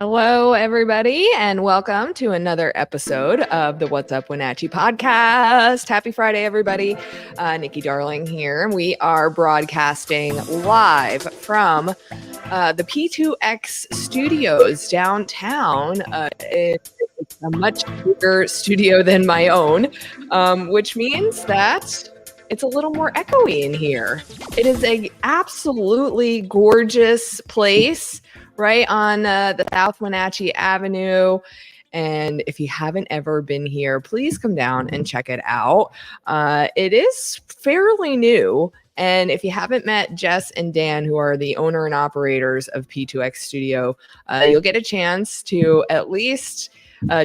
Hello, everybody, and welcome to another episode of the What's Up Wenatchee podcast. Happy Friday, everybody. Nikki Darling here. We are broadcasting live from the P2X Studios downtown. It's a much bigger studio than my own, which means that it's a little more echoey in here. It is an absolutely gorgeous place right on the South Wenatchee Avenue. And if you haven't ever been here, please come down and check it out. It is fairly new. And if you haven't met Jess and Dan, who are the owner and operators of P2X Studio, you'll get a chance to at least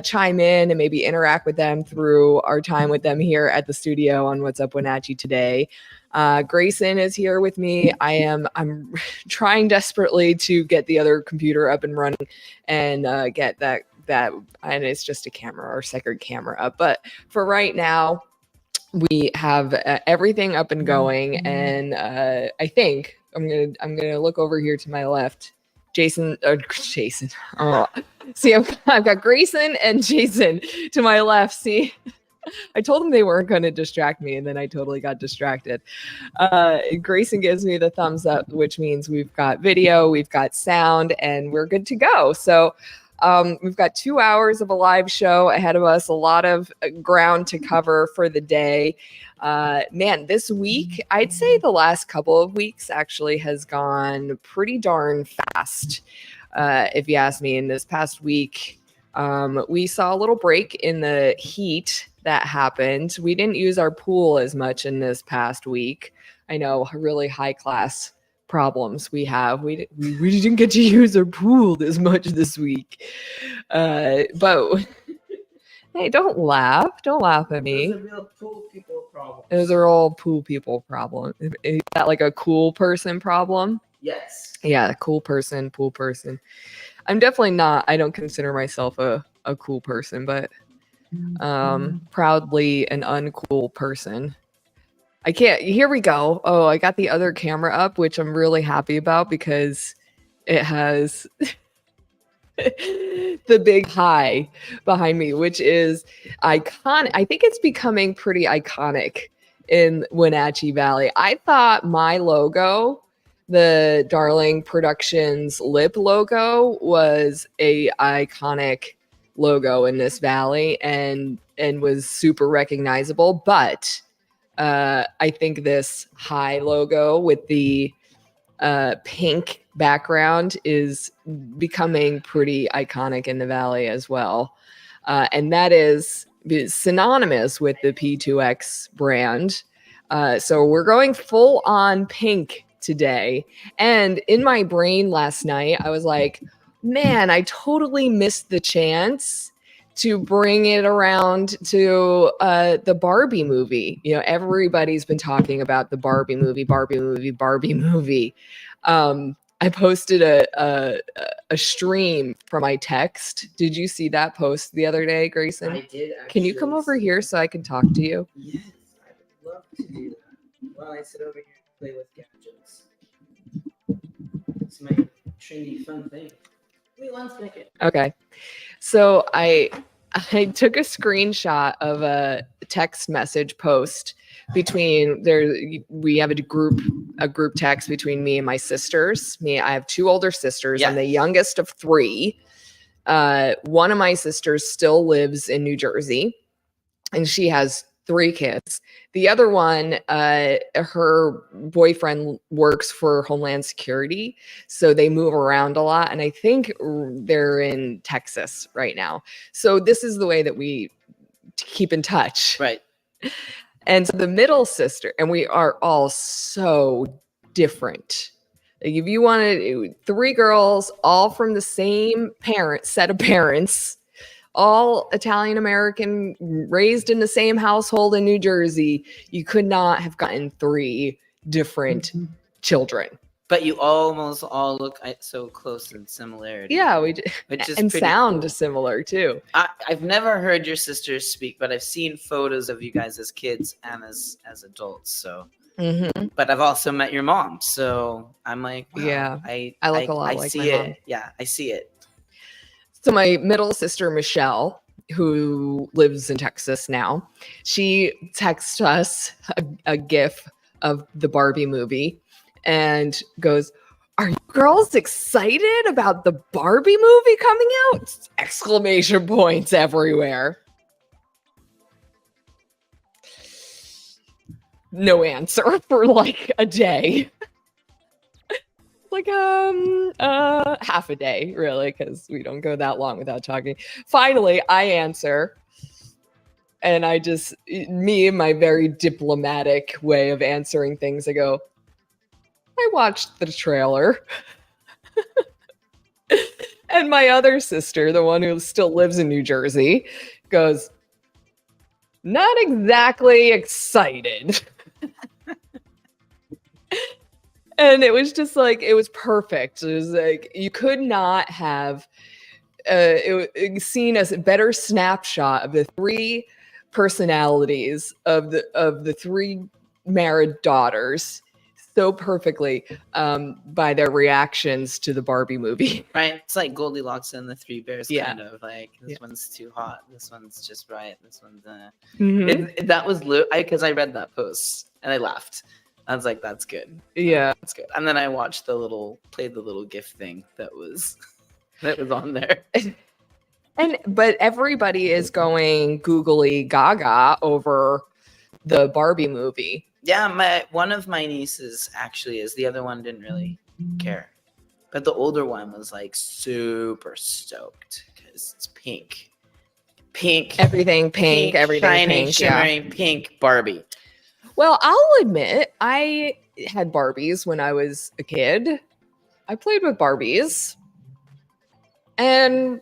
chime in and maybe interact with them through our time with them here at the studio on What's Up Wenatchee today. Grayson is here with me. I'm trying desperately to get the other computer up and running and get that and it's just a camera, our second camera up. But for right now, we have everything up and going, and I think I'm gonna look over here to my left. Jason. Oh, see, I've got Grayson and Jason to my left. See, I told them they weren't going to distract me, and then I totally got distracted. Grayson gives me the thumbs up, which means we've got video, we've got sound, and we're good to go. So we've got 2 hours of a live show ahead of us, a lot of ground to cover for the day. Man, this week, I'd say the last couple of weeks actually has gone pretty darn fast. If you ask me, in this past week, we saw a little break in the heat that happened. We didn't use our pool as much in this past week. I know, really high class problems we have. We didn't get to use our pool as much this week. But hey, don't laugh at me. It was a real pool people problem. It was a real pool people problem. Is that like a cool person problem? Yes. Yeah, cool person, pool person. I'm definitely not. I don't consider myself a cool person, but proudly an uncool person. I can't. Here we go. Oh, I got the other camera up, which I'm really happy about because it has the big high behind me, which is iconic. I think it's becoming pretty iconic in Wenatchee Valley. I thought my logo, the Darling Productions lip logo, was a iconic logo in this valley and was super recognizable. But I think this high logo with the pink background is becoming pretty iconic in the valley as well. And that is synonymous with the P2X brand. So we're going full on pink today. And in my brain last night, I was like, man, I totally missed the chance to bring it around to the Barbie movie. You know, everybody's been talking about the Barbie movie. I posted a stream from my text. Did you see that post the other day, Grayson? I did. Can you come over here so I can talk to you? Yes, I would love to do that. While I sit over here and play with gadgets. It's my trendy fun thing. Wait 1 second. Okay. So I took a screenshot of a text message post between we have a group text between me and my sisters. I have 2 older sisters. Yeah. I'm the youngest of 3. One of my sisters still lives in New Jersey, and she has 3 kids. The other one, her boyfriend works for Homeland Security, so they move around a lot, and I think they're in Texas right now. So this is the way that we keep in touch. Right. And so the middle sister, and we are all so different. Like if you wanted 3 girls, all from the same set of parents, all Italian American, raised in the same household in New Jersey, you could not have gotten 3 different children. But you almost all look so close in similarity. Yeah, we do. And sound cool. Similar too. I've never heard your sisters speak, but I've seen photos of you guys as kids and as adults. So, but I've also met your mom, so I'm like, wow, yeah, I look a lot like see my it. mom. Yeah, I see it. So my middle sister, Michelle, who lives in Texas now, she texts us a GIF of the Barbie movie and goes, "Are you girls excited about the Barbie movie coming out?" Exclamation points everywhere. No answer for like a day. Like half a day, really, because we don't go that long without talking. Finally, I answer. And I just, me, my very diplomatic way of answering things, I go, "I watched the trailer." And my other sister, the one who still lives in New Jersey, goes, "Not exactly excited." And it was just like, it was perfect. It was like, you could not have seen a better snapshot of the three personalities of the three married daughters so perfectly by their reactions to the Barbie movie. Right? It's like Goldilocks and the Three Bears, Yeah. kind of like, this one's too hot, this one's just right, this one's Mhm. that was because I read that post and I laughed. I was like, that's good. Yeah. That's good. And then I watched played the little GIF thing that was on there. But everybody is going googly gaga over the Barbie movie. Yeah, one of my nieces actually is. The other one didn't really care. But the older one was like super stoked because it's pink. Everything pink, everything shiny, pink. shimmering pink Barbie. Well, I'll admit, I had Barbies when I was a kid. I played with Barbies and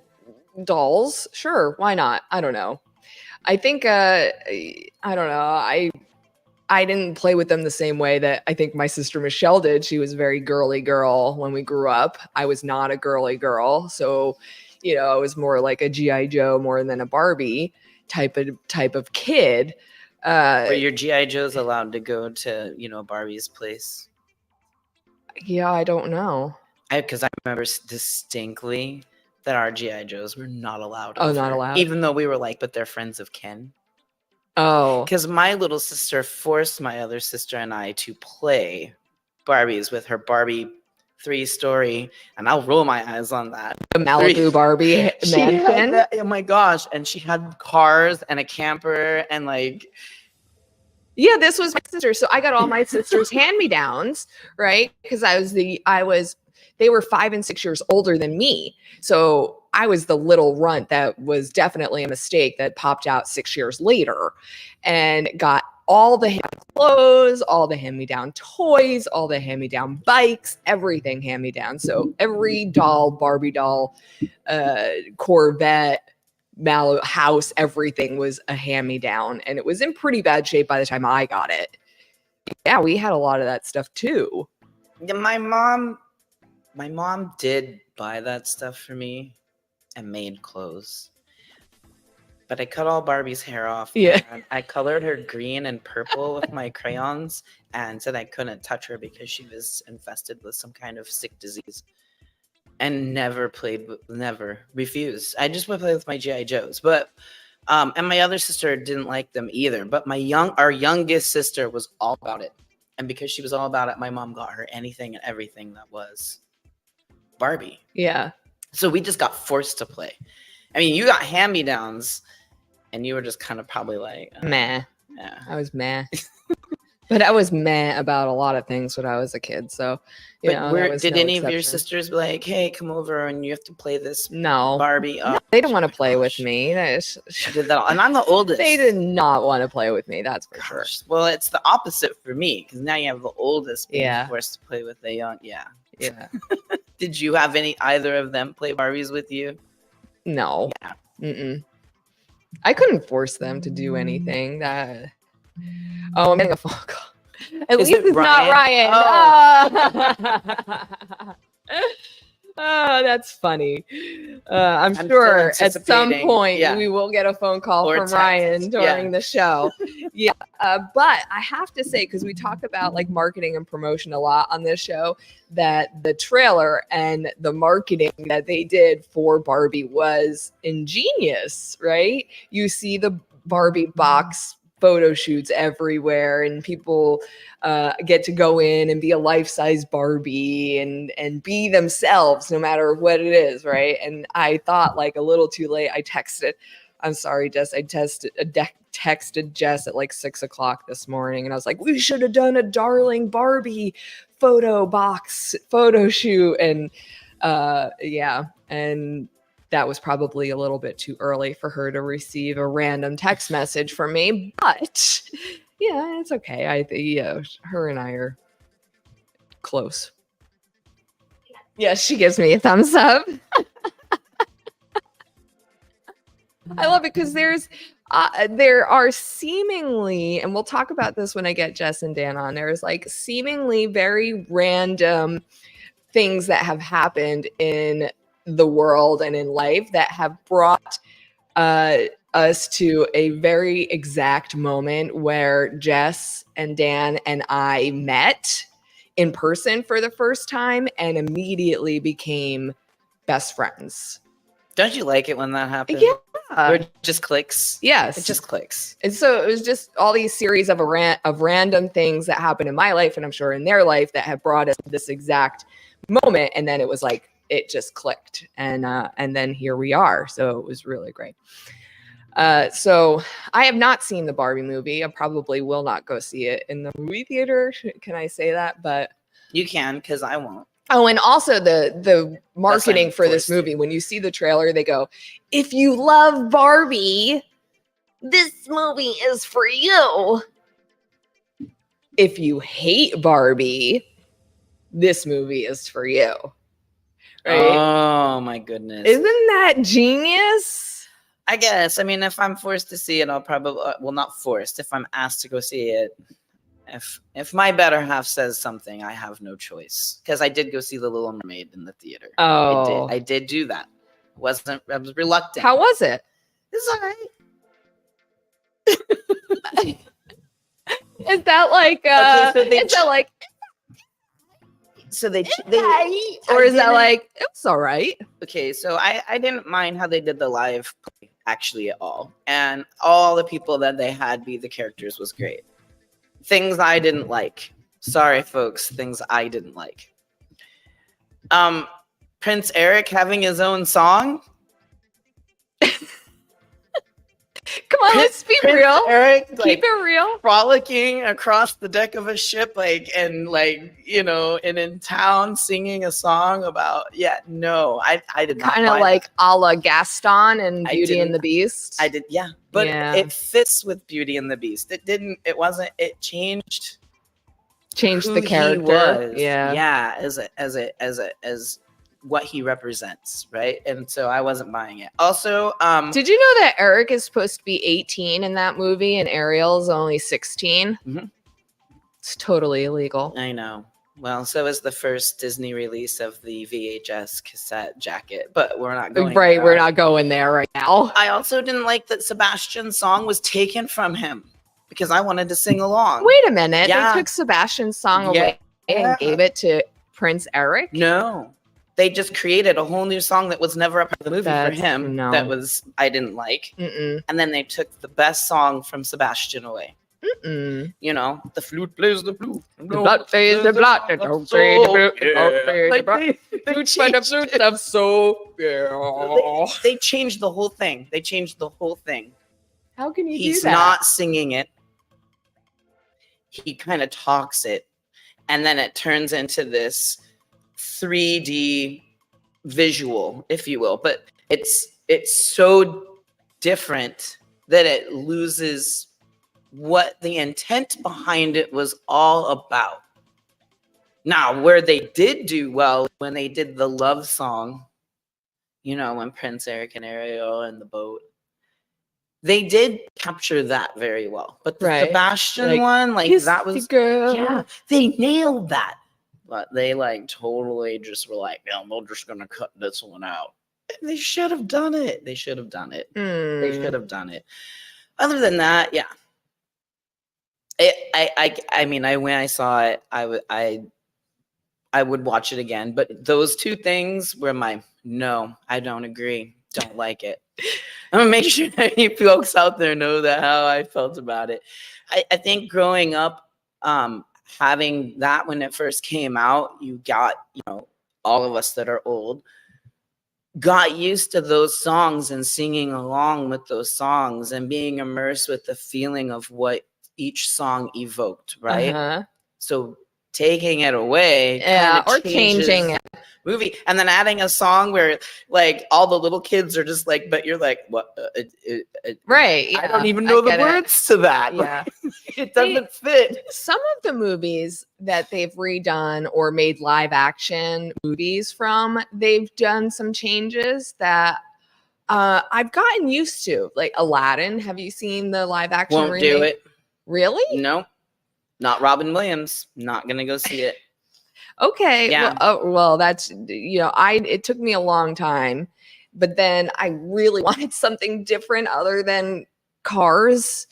dolls. Sure, why not? I don't know. I think I don't know. I didn't play with them the same way that I think my sister Michelle did. She was a very girly girl when we grew up. I was not a girly girl, so I was more like a G.I. Joe more than a Barbie type of kid. Were your G.I. Joes allowed to go to Barbie's place? Yeah, I don't know. Because I remember distinctly that our G.I. Joes were not allowed. Oh, not allowed? Even though we were like, but they're friends of Ken. Oh. Because my little sister forced my other sister and I to play Barbies with her Barbie 3-story, and I'll roll my eyes on that. The Malibu Barbie mansion? Oh my gosh. And she had cars and a camper and like... Yeah, this was my sister. So I got all my sister's hand-me-downs, right? Because they were 5 and 6 years older than me. So I was the little runt that was definitely a mistake that popped out 6 years later and got all the clothes, all the hand-me-down toys, all the hand-me-down bikes, everything hand-me-down. So every doll, Barbie doll, Corvette, Malibu house, everything was a hand-me-down, and it was in pretty bad shape by the time I got it. Yeah, we had a lot of that stuff too. Yeah, my mom did buy that stuff for me and made clothes. But I cut all Barbie's hair off. Yeah. And I colored her green and purple with my crayons and said I couldn't touch her because she was infested with some kind of sick disease. And never refused. I just would play with my G.I. Joes. But and my other sister didn't like them either. But our youngest sister was all about it. And because she was all about it, my mom got her anything and everything that was Barbie. Yeah. So we just got forced to play. I mean, you got hand-me-downs, and you were just kind of probably like... meh. Yeah. I was meh. But I was meh about a lot of things when I was a kid. So, did any of your sisters be like, "Hey, come over and you have to play this Barbie"? No, they didn't want to play with me. She did that, and I'm the oldest. They did not want to play with me. That's for sure. Well, it's the opposite for me because now you have the oldest being forced to play with the young. Yeah. Did you have either of them play Barbies with you? No. Yeah. Mm-mm. I couldn't force them to do anything. Oh, I'm getting a phone call. At least it's not Ryan. Oh. Oh, that's funny. I'm I'm sure still at some anticipating, point yeah. we will get a phone call Or from text, Ryan during yeah. the show. Yeah. But I have to say, because we talk about like marketing and promotion a lot on this show, that the trailer and the marketing that they did for Barbie was ingenious, right? You see the Barbie box photo shoots everywhere, and people get to go in and be a life-size Barbie and be themselves no matter what it is, right? And I thought like a little too late. I'm sorry, Jess. I texted Jess at like 6:00 this morning, and I was like, we should have done a Darling Barbie photo shoot. And yeah, and that was probably a little bit too early for her to receive a random text message from me, but yeah, it's okay. Her and I are close. Yes, she gives me a thumbs up. I love it because there are seemingly, and we'll talk about this when I get Jess and Dan on, there's like seemingly very random things that have happened in the world and in life that have brought us to a very exact moment where Jess and Dan and I met in person for the first time and immediately became best friends. Don't you like it when that happens? Yeah. Or it just clicks? Yes. It just clicks. And so it was just all these series of random things that happened in my life, and I'm sure in their life, that have brought us to this exact moment. And then it was like, it just clicked. And then here we are. So it was really great. So I have not seen the Barbie movie. I probably will not go see it in the movie theater. Can I say that? But you can, because I won't. Oh, and also the marketing for this movie, when you see the trailer, they go, if you love Barbie, this movie is for you. If you hate Barbie, this movie is for you. Right? Oh, my goodness. Isn't that genius? I guess. I mean, if I'm forced to see it, I'll probably, well, not forced. If I'm asked to go see it, if my better half says something, I have no choice. Because I did go see The Little Mermaid in the theater. Oh. I did do that. I was reluctant. How was it? It's all right. Is that like so they or is that like it's all right? Okay, so I didn't mind how they did the live play actually at all. And all the people that they had be the characters was great. Things I didn't like. Sorry, folks, things I didn't like. Prince Eric having his own song. Come on, let's be real. Eric, keep it real. Frolicking across the deck of a ship, and in town singing a song about. Yeah, no, I did not. Kind of like a la Gaston and Beauty and the Beast. I did, yeah, but it fits with Beauty and the Beast. It didn't. It wasn't. It changed the character. Yeah, as what he represents, right? And so I wasn't buying it. Also, did you know that Eric is supposed to be 18 in that movie and Ariel's only 16? Mm-hmm. It's totally illegal. I know. Well, so is the first Disney release of the VHS cassette jacket, but we're not going right. there. We're not going there right now. I also didn't like that Sebastian's song was taken from him because I wanted to sing along. Wait a minute. Yeah. They took Sebastian's song away and gave it to Prince Eric? No. They just created a whole new song that was never a part of the movie for him. No. That was, I didn't like. Mm-mm. And then they took the best song from Sebastian away. Mm-mm. You know, the flute plays the flute. The blood plays the blood. The flute plays the flute. They changed the whole thing. How can you do that? He's not singing it. He kind of talks it. And then it turns into this 3D visual, if you will, but it's so different that it loses what the intent behind it was all about. Now, where they did do well, when they did the love song, when Prince Eric and Ariel and the boat, they did capture that very well. But the Sebastian one, that was, girl. yeah, they nailed that. but they like totally just were like, yeah, we're just gonna cut this one out. And they should have done it. They should have done it. They should have done it. Other than that, yeah. I mean, when I saw it, I would watch it again. But those two things were no, I don't agree. Don't like it. I'm gonna make sure that you folks out there know that how I felt about it. I think growing up, having that when it first came out, you got, all of us that are old got used to those songs and singing along with those songs and being immersed with the feeling of what each song evoked, right? Uh-huh. So taking it away, or changing it. Movie, and then adding a song where like all the little kids are just like, but you're like, what? Right? Yeah, I don't even know the words to that. Yeah, it doesn't fit. Some of the movies that they've redone or made live action movies from, they've done some changes that I've gotten used to. Like Aladdin. Have you seen the live action? Won't do it. Really? No, not Robin Williams. Not gonna go see it. Okay. Yeah. Well, that's, it took me a long time, but then I really wanted something different other than Cars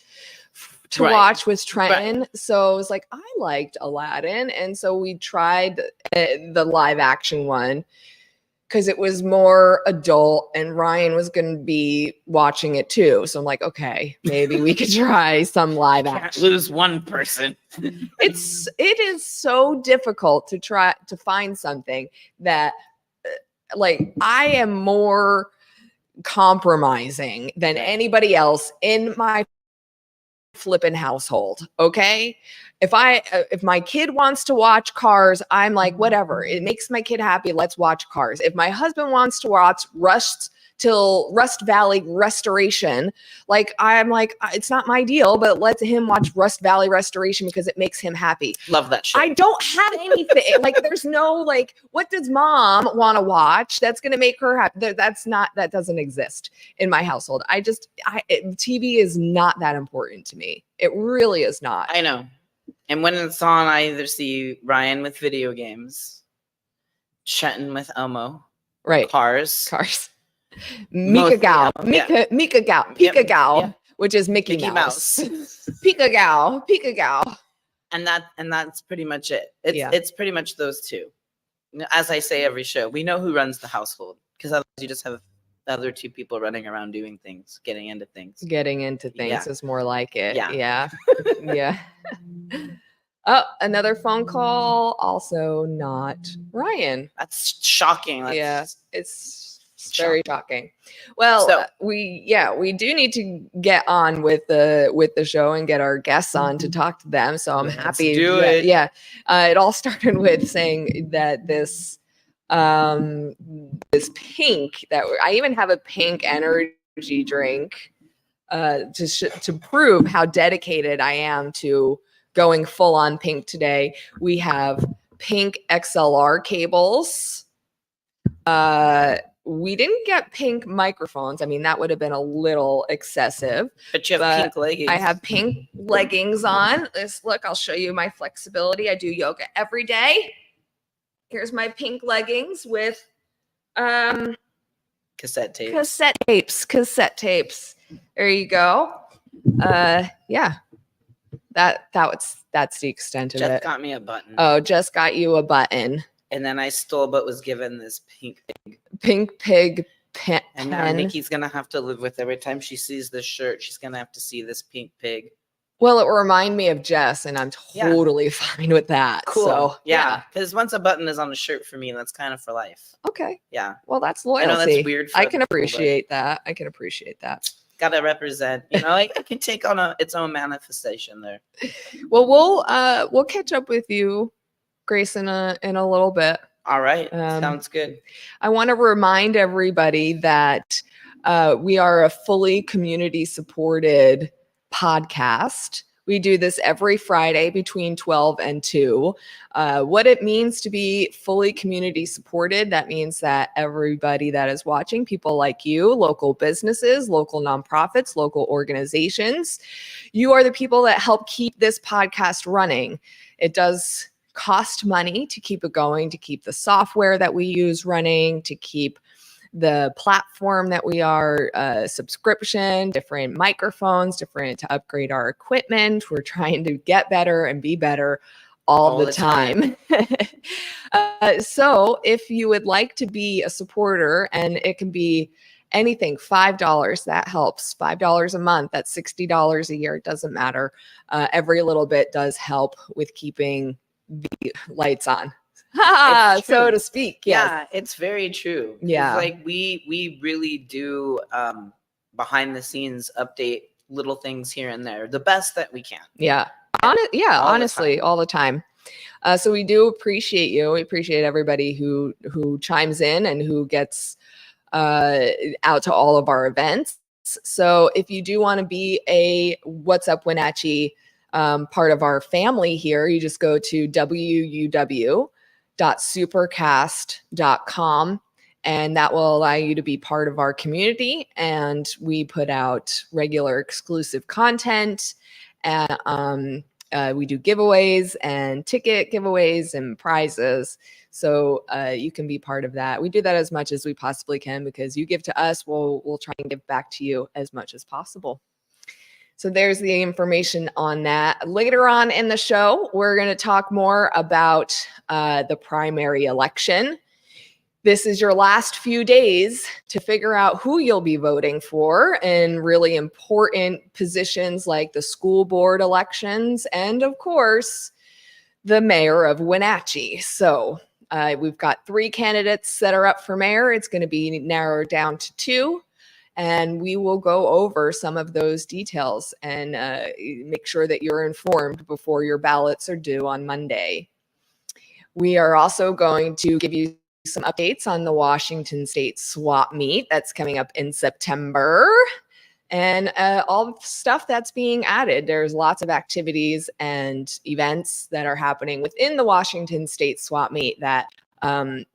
to watch with Trenton. Right. So I was like, I liked Aladdin. And so we tried the live action one because it was more adult and Ryan was going to be watching it too. So I'm like, okay, maybe we could try some live action. Can't lose one person. It is so difficult to try to find something that like I am more compromising than anybody else in my flippin' household. Okay. If my kid wants to watch Cars, I'm like, whatever. It makes my kid happy. Let's watch Cars. If my husband wants to watch Rust Valley Restoration, like I'm like, it's not my deal, but let him watch Rust Valley Restoration because it makes him happy. Love that shit. I don't have anything. Like there's no like, what does mom want to watch that's gonna make her happy? That doesn't exist in my household. TV is not that important to me. It really is not. I know. And when it's on, I either see Ryan with video games, Trenton with Elmo, right? Cars. Mika Gal, which is Mickey Mouse. Pika Gal. And that's pretty much it. It's pretty much those two. As I say every show, we know who runs the household because otherwise you just have the other two people running around doing things, getting into things. Is more like it. Yeah. Yeah. Oh, another phone call. Also not Ryan. That's shocking. It's very shocking. Well, so, we do need to get on with the show and get our guests on to talk to them. So I'm happy. Do it. Yeah. It all started with saying that this pink that I even have a pink energy drink to prove how dedicated I am to going full on pink today. We have pink XLR cables. We didn't get pink microphones. I mean, that would have been a little excessive. But you have pink leggings. I have pink leggings on. Look, I'll show you my flexibility. I do yoga every day. Here's my pink leggings with cassette tapes. Cassette tapes. There you go. Yeah. That's the extent of it. Jess got me a button. Oh, Jess got you a button. And then I stole but was given this pink pig pen. And now Nikki's gonna have to live with every time she sees this shirt. She's gonna have to see this pink pig. Well, it will remind me of Jess, and I'm totally fine with that. Cool. So, yeah, because once a button is on a shirt for me, that's kind of for life. Okay. Yeah. Well, that's loyalty. I know that's weird. I can appreciate that. I can appreciate that. Gotta represent. It can take on its own manifestation there. Well, we'll catch up with you, Grace, in a little bit. All right. Sounds good. I want to remind everybody that we are a fully community supported podcast. We do this every Friday between 12 and 2. What it means to be fully community supported, that means that everybody that is watching, people like you, local businesses, local nonprofits, local organizations, you are the people that help keep this podcast running. It does cost money to keep it going, to keep the software that we use running, to keep the platform that we are, subscription, different microphones, to upgrade our equipment. We're trying to get better and be better all the time. So if you would like to be a supporter, and it can be anything, $5, that helps. $5 a month, that's $60 a year. It doesn't matter. Every little bit does help with keeping the lights on. So to speak. Yes. Yeah, it's very true. Yeah. Like we really do behind the scenes update little things here and there, the best that we can. Yeah. Honestly, all the time. So we do appreciate you. We appreciate everybody who chimes in and who gets out to all of our events. So if you do want to be a What's Up Wenatchee part of our family here, you just go to www.supercast.com, and that will allow you to be part of our community. And we put out regular exclusive content, and we do giveaways and ticket giveaways and prizes. So you can be part of that. We do that as much as we possibly can, because you give to us, we'll try and give back to you as much as possible. So there's the information on that. Later on in the show, we're going to talk more about the primary election. This is your last few days to figure out who you'll be voting for in really important positions like the school board elections and, of course, the mayor of Wenatchee. So we've got 3 candidates that are up for mayor. It's going to be narrowed down to 2. And we will go over some of those details and make sure that you're informed before your ballots are due on Monday. We are also going to give you some updates on the Washington State Swap Meet that's coming up in September, and all the stuff that's being added. There's lots of activities and events that are happening within the Washington State Swap Meet that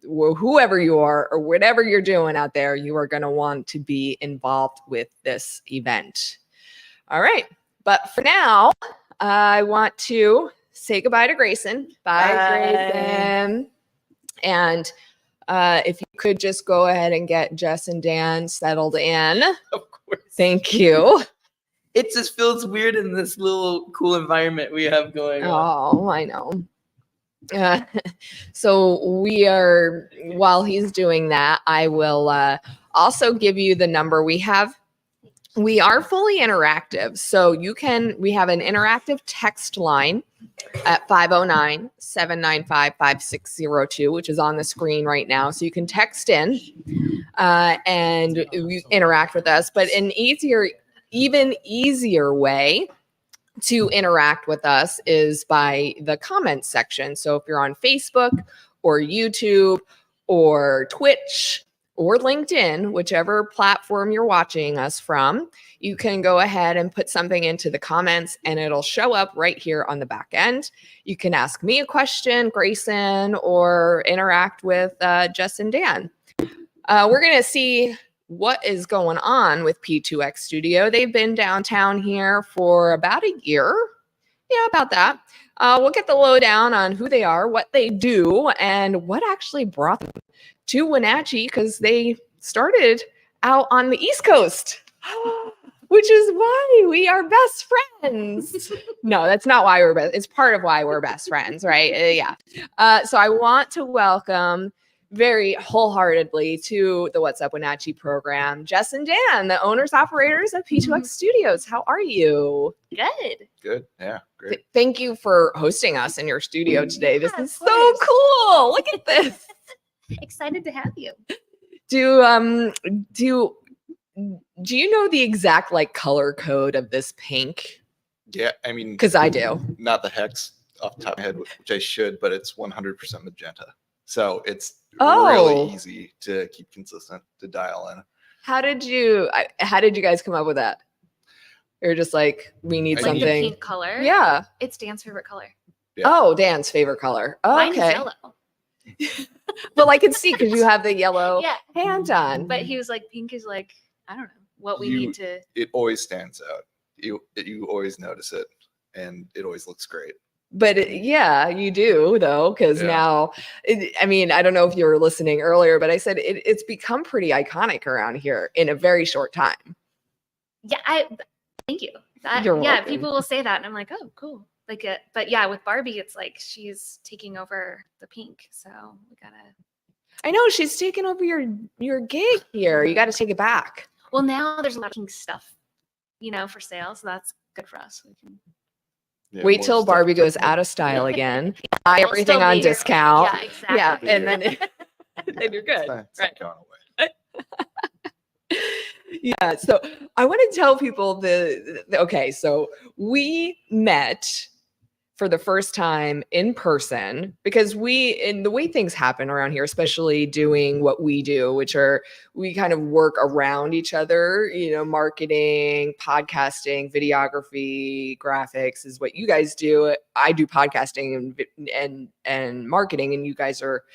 whoever you are or whatever you're doing out there, you are going to want to be involved with this event. All right. But for now, I want to say goodbye to Grayson. Bye. Grayson. And if you could just go ahead and get Jess and Dan settled in. Of course. Thank you. It just feels weird in this little cool environment we have going on. Oh, I know. So we are, while he's doing that, I will also give you the number we have. We are fully interactive. So we have an interactive text line at 509-795-5602, which is on the screen right now. So you can text in and you interact with us. But an even easier way to interact with us is by the comments section. So if you're on Facebook or YouTube or Twitch or LinkedIn, whichever platform you're watching us from, you can go ahead and put something into the comments and it'll show up right here on the back end. You can ask me a question, Grayson, or interact with Jess and Dan. We're going to see what is going on with P2X Studio. They've been downtown here for about a year. Yeah, about that. We'll get the lowdown on who they are, what they do, and what actually brought them to Wenatchee, because they started out on the East Coast, which is why we are best friends. No, that's not why we're best. It's part of why we're best friends, right? Yeah. So I want to welcome very wholeheartedly to the What's Up Wenatchee program, Jess and Dan, the owners operators of P2X Studios. How are you? Good. Yeah, great. Thank you for hosting us in your studio today. This is so course. cool. Look at this. Excited to have you. Do you know the exact color code of this pink? Yeah, I mean, Because I do. not the hex off the top of my head, which I should, but it's 100% magenta. So it's Oh. really easy to keep consistent, to dial in. How did you guys come up with that? You're just like, we need Like Like the something. pink color. Yeah. It's Dan's favorite color. Yeah. Oh, Dan's favorite color. Oh, Mine is okay. yellow. Well, I can see because you have the yellow Yeah. hand on. But he was like, pink is like, I don't know what we You- need to. It always stands out. You always notice it, and it always looks great. But yeah, you do though, because Yeah. now, I mean, I don't know if you were listening earlier, but I said it's become pretty iconic around here in a very short time. Yeah, thank you. You're yeah, welcome. people will say that, and I'm like, oh, cool. Like, but yeah, with Barbie, it's like she's taking over the pink, so we gotta. I know she's taking over your gig here. You got to take it back. Well, now there's a lot of pink stuff, for sale, so that's good for us. We can. Yeah, Wait more till stuff Barbie to goes promote. out of style again. Yeah, Buy it'll everything still on be here. discount. Yeah, exactly. Yeah, and then then you're good. It's Right. not going away. Yeah, so I want to tell people okay, so we met for the first time in person because in the way things happen around here, especially doing what we do, which are we kind of work around each other, marketing, podcasting, videography, graphics is what you guys do. I do podcasting and marketing, and you guys are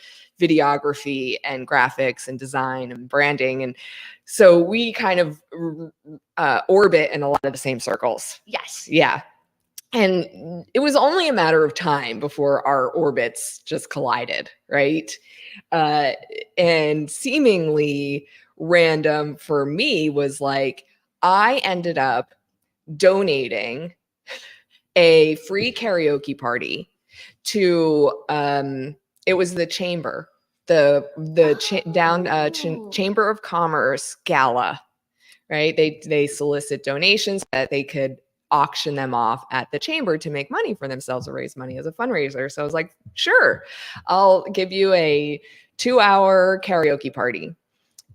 videography and graphics and design and branding. And so we kind of orbit in a lot of the same circles. Yes. Yeah. And it was only a matter of time before our orbits just collided, right? And seemingly random for me was like, I ended up donating a free karaoke party to, it was the Chamber, Chamber of Commerce gala, right? They solicit donations that they could auction them off at the chamber to make money for themselves or raise money as a fundraiser. So I was like, sure, I'll give you a 2-hour karaoke party.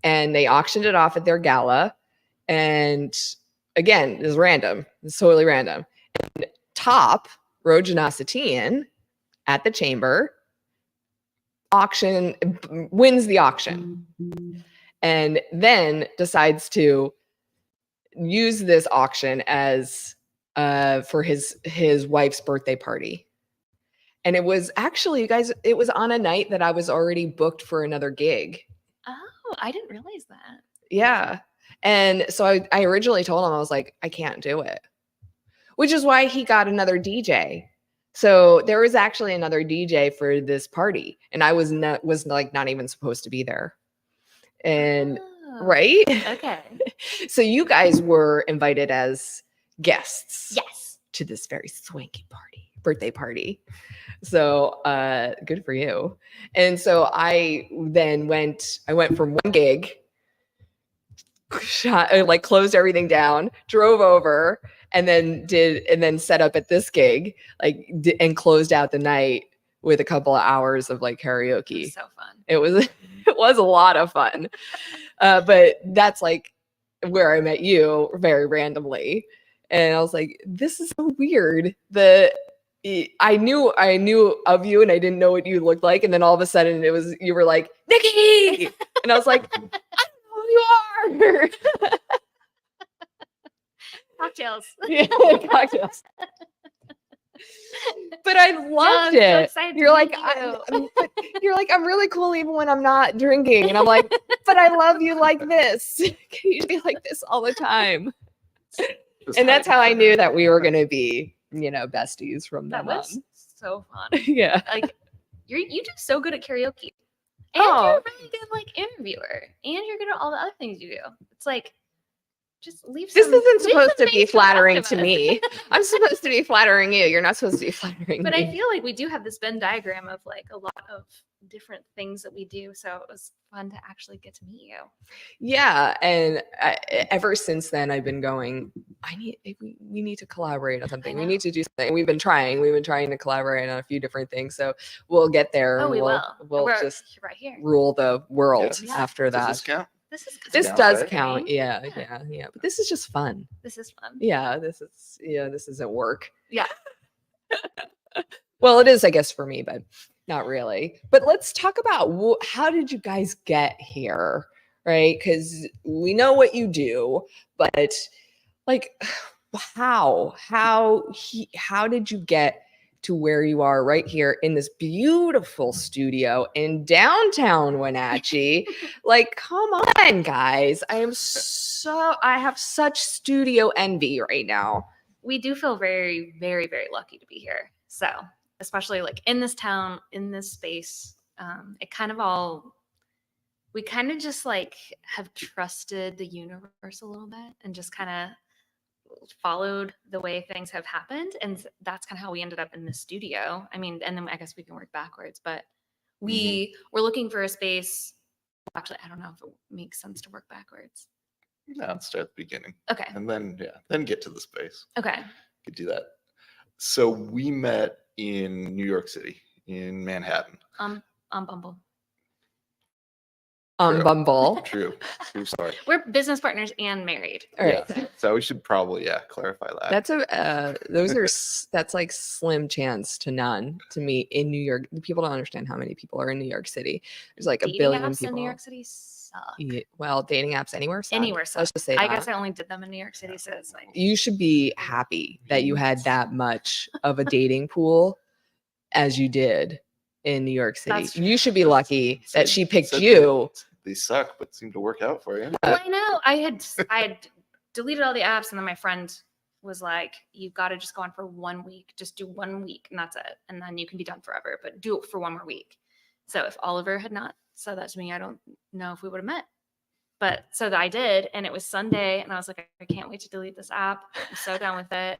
And they auctioned it off at their gala. And again, it's random. It's totally random. And Top Rojanasatian at the chamber wins the auction. And then decides to use this auction as for his wife's birthday party. And it was actually, you guys, it was on a night that I was already booked for another gig. Oh, I didn't realize that. Yeah. And so I originally told him, I was like, I can't do it, which is why he got another DJ. So there was actually another DJ for this party, and I was not even supposed to be there. And right? Okay. So you guys were invited as guests. Yes. To this very swanky birthday party. So good for you. And so I went from one gig, closed everything down, drove over, and then set up at this gig, and closed out the night with a couple of hours of karaoke. It was so fun. It was a lot of fun. But that's where I met you very randomly. And I was like, this is so weird. I knew of you and I didn't know what you looked like. And then all of a sudden you were like, Nikki! And I was like, I don't know who you are. Cocktails. Yeah, cocktails. But I loved I'm so it. excited to You're like, meet you. I'm really cool even when I'm not drinking. And I'm like, but I love you like this. Can you be like this all the time? And that's how I knew that we were going to be, besties from That then on. was so fun. Yeah. You do so good at karaoke. And Oh. you're a really good interviewer. And you're good at all the other things you do. It's just leave This some- isn't leave supposed some to be space for the flattering rest to of us. me. I'm supposed to be flattering you. You're not supposed to be flattering But me. I feel like we do have this Venn diagram of a lot of different things that we do. So it was fun to actually get to meet you. Yeah, and ever since then, I've been going. We need to collaborate on something. We know. need to do something. We've been trying to collaborate on a few different things. So we'll get there. Oh, and we will. We'll We're just right here. rule the world Yeah. after Does that. this count? This is This count, does right? count. Yeah. Yeah. But this is just fun. This is fun. Yeah. This isn't work. Yeah. Well, it is, I guess, for me, but not really. But let's talk about how did you guys get here, right? Because we know what you do, but how did you get to where you are right here in this beautiful studio in downtown Wenatchee? Come on, guys. I have such studio envy right now. We do feel very, very, very lucky to be here. So especially like in this town, in this space, it kind of all, we kind of just like have trusted the universe a little bit and just kind of followed the way things have happened. And that's kind of how we ended up in the studio. I mean, and then I guess we can work backwards, but we were looking for a space. Actually, I don't know if it makes sense to work backwards. No, let's start at the beginning. Okay. And then, then get to the space. Okay. Could do that. So we met in New York City, in Manhattan. On Bumble. True. Bumble. True story. We're business partners and married. All right. Yeah. So we should probably, clarify that. That's like slim chance to none to meet in New York. People don't understand how many people are in New York City. There's like Dating a billion apps people. in New York City suck. Yeah, well, dating apps anywhere suck. Anywhere suck. Let's just say I that. guess I only did them in New York City, so it's like You should be happy that you had that much of a dating pool as you did in New York City. That's true. You should be lucky that she picked Said you. They suck, but seem to work out for you. well, I know. I had deleted all the apps, and then my friend was like, "You got to just go on for 1 week. Just do 1 week, and that's it. And then you can be done forever. But do it for one more week." So if Oliver had not said that to me, I don't know if we would have met. But so I did, and it was Sunday, and I was like, I can't wait to delete this app. I'm so down with it.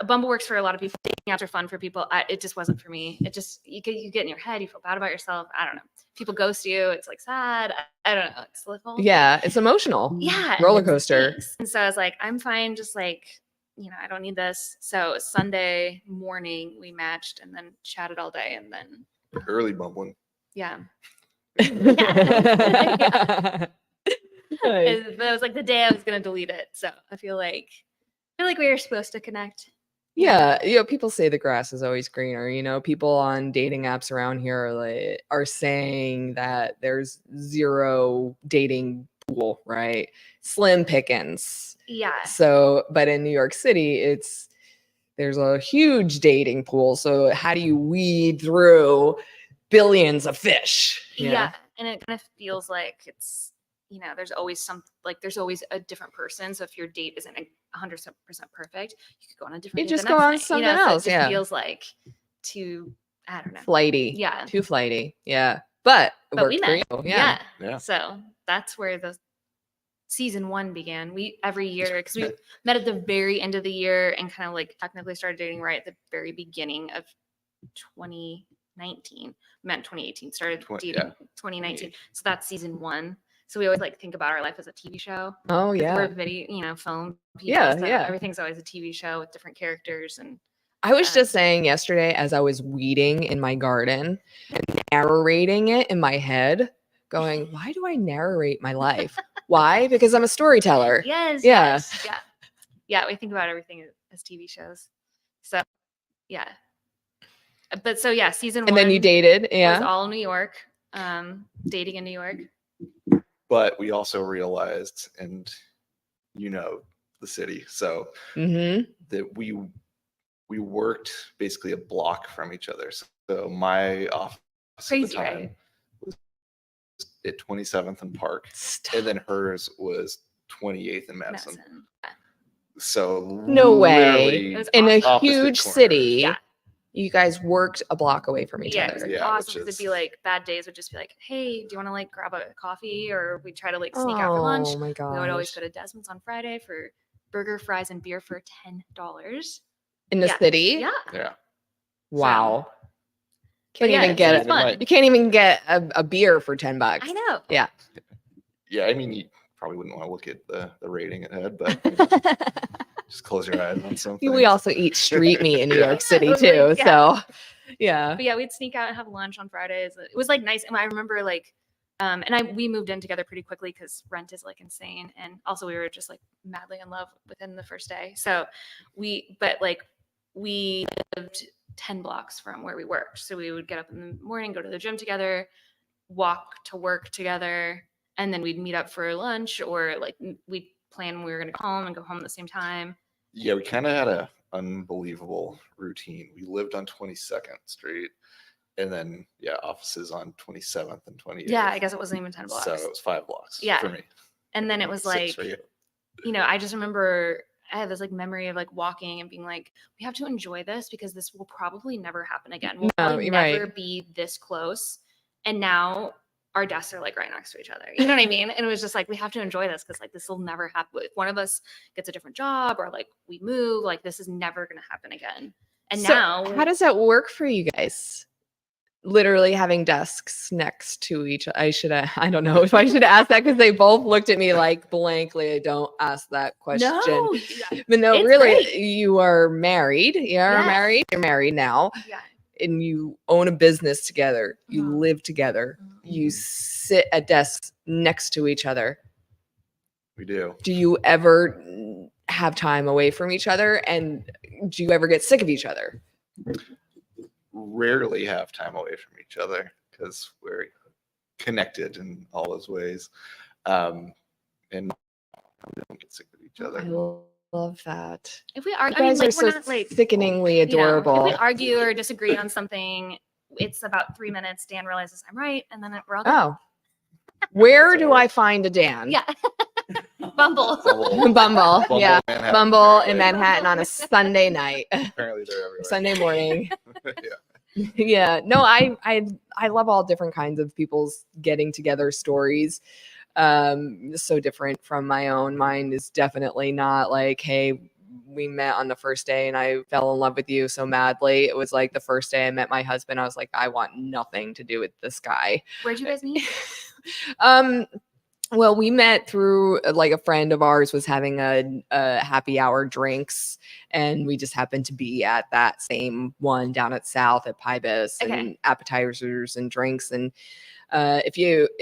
Bumble works for a lot of people. Dating apps are fun for people. It just wasn't for me. It just you get in your head. You feel bad about yourself. I don't know. People ghost you. It's like sad. I don't know. It's the whole Yeah, it's emotional. yeah, and Roller it coaster. stinks. And so I was like, I'm fine. Just like I don't need this. So Sunday morning we matched and then chatted all day, and then Early bumbling. yeah. Nice. That was like the day I was gonna delete it. So I feel like we were supposed to connect. Yeah, people say the grass is always greener. People on dating apps around here are saying that there's zero dating pool, right? Slim pickings. Yeah. So, but in New York City, there's a huge dating pool. So how do you weed through billions of fish? Yeah. And it kind of feels like it's, there's always there's always a different person. So if your date isn't 100% perfect, you could go on a different date just the go next on night, something so else. It just Yeah. feels like I don't know. Flighty. Yeah. Too flighty. Yeah. But it But we worked for met. you. Yeah. Yeah. So that's where the season 1 began. We every year, because we met at the very end of the year and kind of like technically started dating right at the very beginning of 2019. We met in 2018, started dating 2019. So that's season 1. So we always think about our life as a TV show. Oh, 'Cause yeah. we're video, film people. Yeah, So yeah. everything's always a TV show with different characters. And I was just saying yesterday as I was weeding in my garden and narrating it in my head, going, why do I narrate my life? Why? Because I'm a storyteller. yes, Yeah. yes, yeah. We think about everything as TV shows. So yeah. But so yeah, season 1. And then you dated. It was Yeah. all New York. Dating in New York. But we also realized, and the city, so Mm-hmm. that we worked basically a block from each other. So my office Crazy, at the time right? was at 27th and Park, and then hers was 28th and Madison. Madison. So No way. literally It was In a opposite huge corners. city, Yeah. you guys worked a block away from each Yeah, it other. was Yeah, awesome. which 'Cause it'd be is- like bad days would just be like, hey, do you want to grab a coffee? Or we try to sneak out for lunch. Oh my god. We would always go to Desmond's on Friday for burger, fries, and beer for $10. In the Yeah. city? Yeah. Yeah. Wow. But Can't yeah, even it get was it. fun. Like- You can't even get a beer for $10. I know. Yeah. Yeah, I mean, you probably wouldn't want to look at the rating ahead, but just close your eyes on something. We also eat street meat in New Yeah. York City Like, too. yeah. So yeah. But yeah, we'd sneak out and have lunch on Fridays. It was nice. And I remember we moved in together pretty quickly because rent is insane. And also we were just madly in love within the first day. So we lived 10 blocks from where we worked. So we would get up in the morning, go to the gym together, walk to work together, and then we'd meet up for lunch, or we'd plan when we were going to go home and go home at the same time. Yeah, we kind of had a unbelievable routine. We lived on 22nd Street, and then offices on 27th and 28th. Yeah, I guess it wasn't even 10 blocks. So it was 5 blocks. Yeah. For me. And then it was 6 for you. I just remember I have this like memory of like walking and being like, we have to enjoy this because this will probably never happen again. We'll probably never be this close. And now our desks are like right next to each other. You know what I mean? And it was just like, we have to enjoy this because like this will never happen. If one of us gets a different job or like we move, like this is never going to happen again. And So now, how does that work for you guys? Literally having desks next to each other. I don't know if I should ask that because they both looked at me like blankly. Don't ask that question. no, But no, it's really, great. you are married. Yes. Married. You're married now. Yeah. And you own a business together. You Mhm. live together. You Mhm. sit at desks next to each other. We do. Do you ever have time away from each other? And do you ever get sick of each other? Rarely have time away from each other because we're connected in all those ways. And we don't get sick of each other. I love that. If we You argue, I mean, guys like, are we're so not like, sickeningly you know, adorable. if we argue or disagree on something, it's about 3 minutes. Dan realizes I'm right, and then we're all good. Oh, where do I find a Dan? Yeah. Bumble. Bumble. Yeah. Manhattan. Bumble in Manhattan on a Sunday night, Apparently they're everywhere. Sunday morning. Yeah. Yeah. No, I love all different kinds of people's getting together stories. So different from my own. Mine is definitely not like, hey, we met on the first day and I fell in love with you so madly. It was like the first day I met my husband, I was like, I want nothing to do with this guy. Where'd you guys meet? Well, we met through like a friend of ours was having a happy hour drinks, and we just happened to be at that same one down at South at Pybus, and appetizers and drinks. And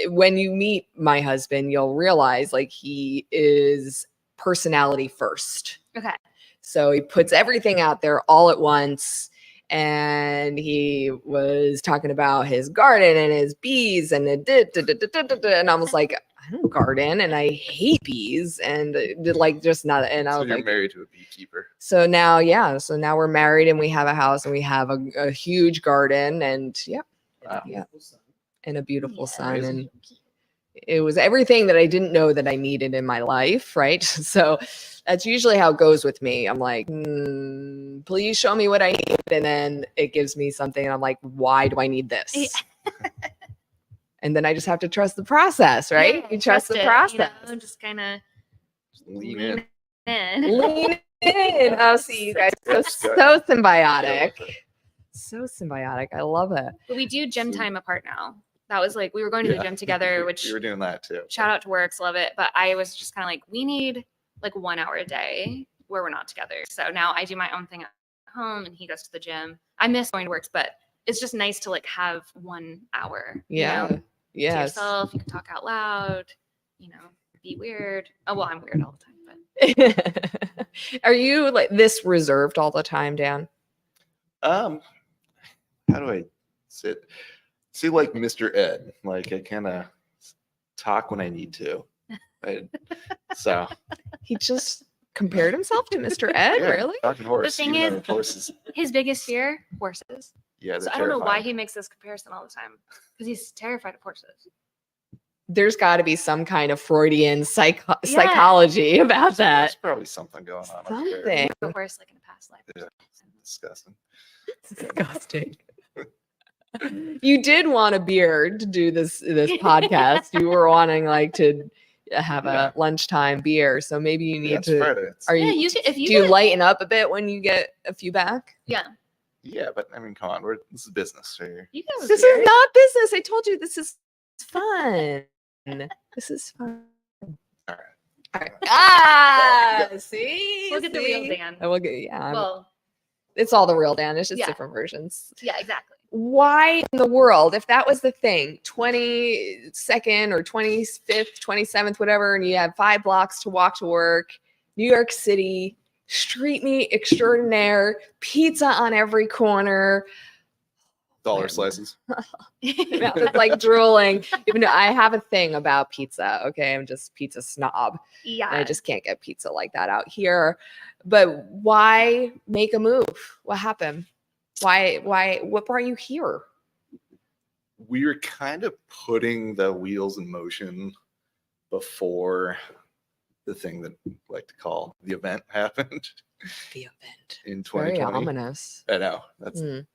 when you meet my husband, you'll realize like he is personality first. Okay. So he puts everything out there all at once. And he was talking about his garden and his bees and and I was like, I don't garden and I hate bees and like just not. And I So was you're like, married to a beekeeper. so now, yeah. So now we're married and we have a house and we have a huge garden and Wow. yeah, and a beautiful son. Amazing. And it was everything that I didn't know that I needed in my life, right? So that's usually how it goes with me. I'm like, please show me what I need. And then it gives me something. And I'm like, why do I need this? Yeah. And then I just have to trust the process, right? Yeah, you trust the it, process. You know, just kind of Lean in. Lean in. Oh, see, you guys are so symbiotic. So symbiotic. I love it. But we do gym time apart now. That was like, we were going to the gym together, which we were doing that too. shout out to Works, love it. But I was just kind of like, we need like 1 hour a day where we're not together. So now I do my own thing at home and he goes to the gym. I miss going to Works, but it's just nice to like have 1 hour. Yeah. You know, to Yes. yourself. You can talk out loud, you know, be weird. Oh, well, I'm weird all the time, but Are you like this reserved all the time, Dan? How do I sit? See, like Mr. Ed, like I kind of talk when I need to. So He just compared himself to Mr. Ed, yeah, really? talking horse. thing even though is- horses. his biggest fear, horses. Yeah, So I don't know why he makes this comparison all the time because he's terrified of horses. There's got to be some kind of Freudian psychology about There's that. probably something going on. up there. Something. A horse like in a past life. Yeah. Disgusting. Disgusting. You did want a beer to do this podcast. You were wanting like to have Yeah. a lunchtime beer, so maybe you need Yeah, it's to. Friday. It's- Are Yeah, you? you can, if Do you you get- lighten up a bit when you get a few back? yeah, yeah, but I mean, come on, this is business right here. you can have a This beer. is not business. I told you this is fun. This is fun. All right. All right. Ah, see, We'll get the real See? Dan. I will get. Yeah, Well, it's all the real Dan. It's just Yeah. different versions. yeah, exactly. Why in the world, if that was the thing, 22nd or 25th, 27th, whatever, and you have 5 blocks to walk to work, New York City, street meat extraordinaire, pizza on every corner. Dollar slices. It's like drooling. Even though I have a thing about pizza. Okay, I'm just pizza snob. Yeah. I just can't get pizza like that out here. But why make a move? What happened? Why what brought you here? We were kind of putting the wheels in motion before the thing that we like to call the event happened The event. in Very 2020. ominous. I know that's Mm.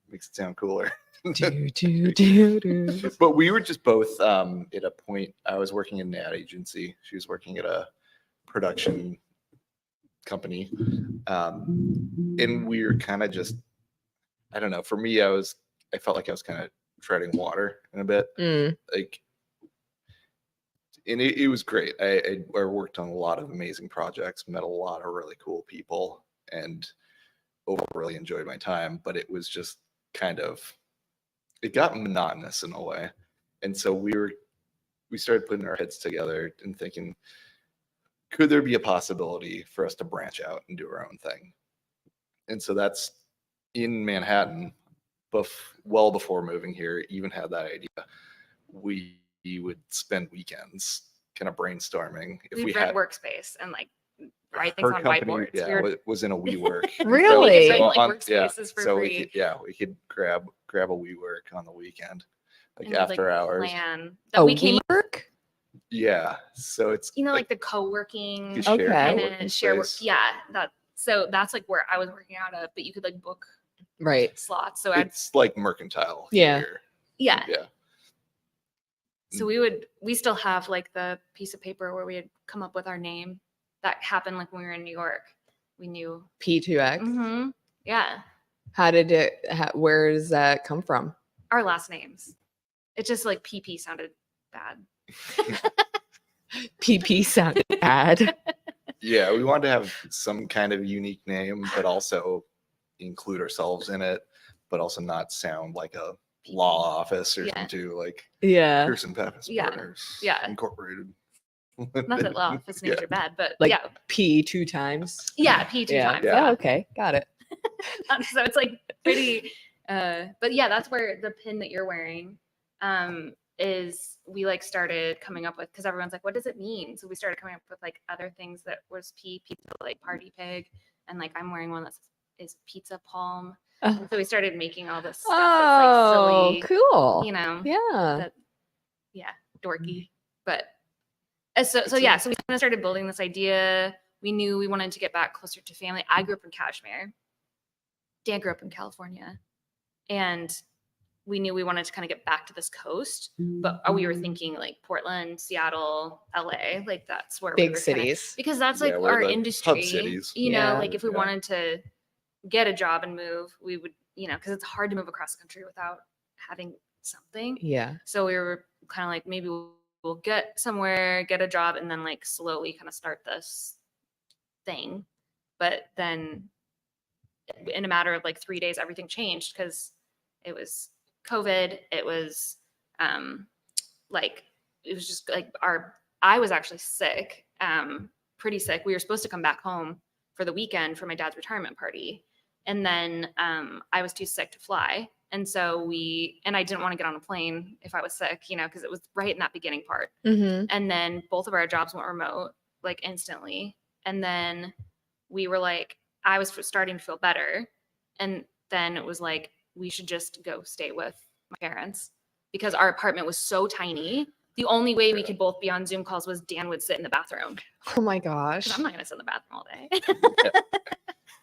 makes it sound cooler. Do, do, do, do. But we were just both at a point. I was working in an ad agency. She was working at a production company, and we were kind of just, I don't know. For me, I felt like I was kind of treading water in a bit. Mm. Like, and it was great. I worked on a lot of amazing projects, met a lot of really cool people, and overall really enjoyed my time. But it was just kind of, it got monotonous in a way. And so we started putting our heads together and thinking, could there be a possibility for us to branch out and do our own thing? And so that's in Manhattan, well before moving here, even had that idea. We would spend weekends kind of brainstorming. If We'd we rent had workspace and like write things on whiteboards. yeah, We were was in a WeWork. Really? rent, like, On- workspaces for so free. we could grab a WeWork on the weekend, like and we'd, after hours. plan A that we came up, WeWork? Yeah, so it's like the co-working you share Okay. kind co-working of share work. space. Yeah, that's like where I was working out of, but you could like book Right. slots. So I'd It's like mercantile. Yeah. Here. yeah. Yeah. So we still have like the piece of paper where we had come up with our name. That happened like when we were in New York. We knew. P2X. Mm-hmm. Yeah. Where does that come from? Our last names. It just like PP sounded bad. PP sounded bad. Yeah, we wanted to have some kind of unique name, but also include ourselves in it, but also not sound like a law office or Yeah. something like Yeah. Pearson Pappas Yeah. Partners Yeah. Incorporated. Not that law office names Yeah. are bad, but Like yeah. P 2 times. Yeah, P two Yeah. times. Yeah. Yeah. Okay. Got it. So it's like pretty but yeah, that's where the pin that you're wearing is we like started coming up with, because everyone's like, what does it mean? So we started coming up with like other things that was pizza, like party pig, and like I'm wearing one that is pizza palm. And so we started making all this stuff that's Oh, like silly, cool. you know, Yeah. that, yeah, dorky. But so yeah, so we kind of started building this idea. We knew we wanted to get back closer to family. I grew up in Kashmir. Dan grew up in California, and we knew we wanted to kind of get back to this coast, but we were thinking like Portland, Seattle, LA, like that's where we Big were kinda- cities. because that's like Yeah, we're our the hub industry. cities. You Yeah. know, like if we Yeah. wanted to get a job and move, we would, because it's hard to move across the country without having something. Yeah. So we were kind of like, maybe we'll get somewhere, get a job, and then like slowly kind of start this thing. But then in a matter of like 3 days, everything changed because it was COVID. It was like, it was just like I was actually sick, pretty sick. We were supposed to come back home for the weekend for my dad's retirement party. And then I was too sick to fly. And so and I didn't want to get on a plane if I was sick, because it was right in that beginning part. Mm-hmm. And then both of our jobs went remote, like instantly. And then we were like, I was starting to feel better. And then it was like, we should just go stay with my parents because our apartment was so tiny. The only way we could both be on Zoom calls was Dan would sit in the bathroom. Oh my gosh. 'Cause I'm not going to sit in the bathroom all day.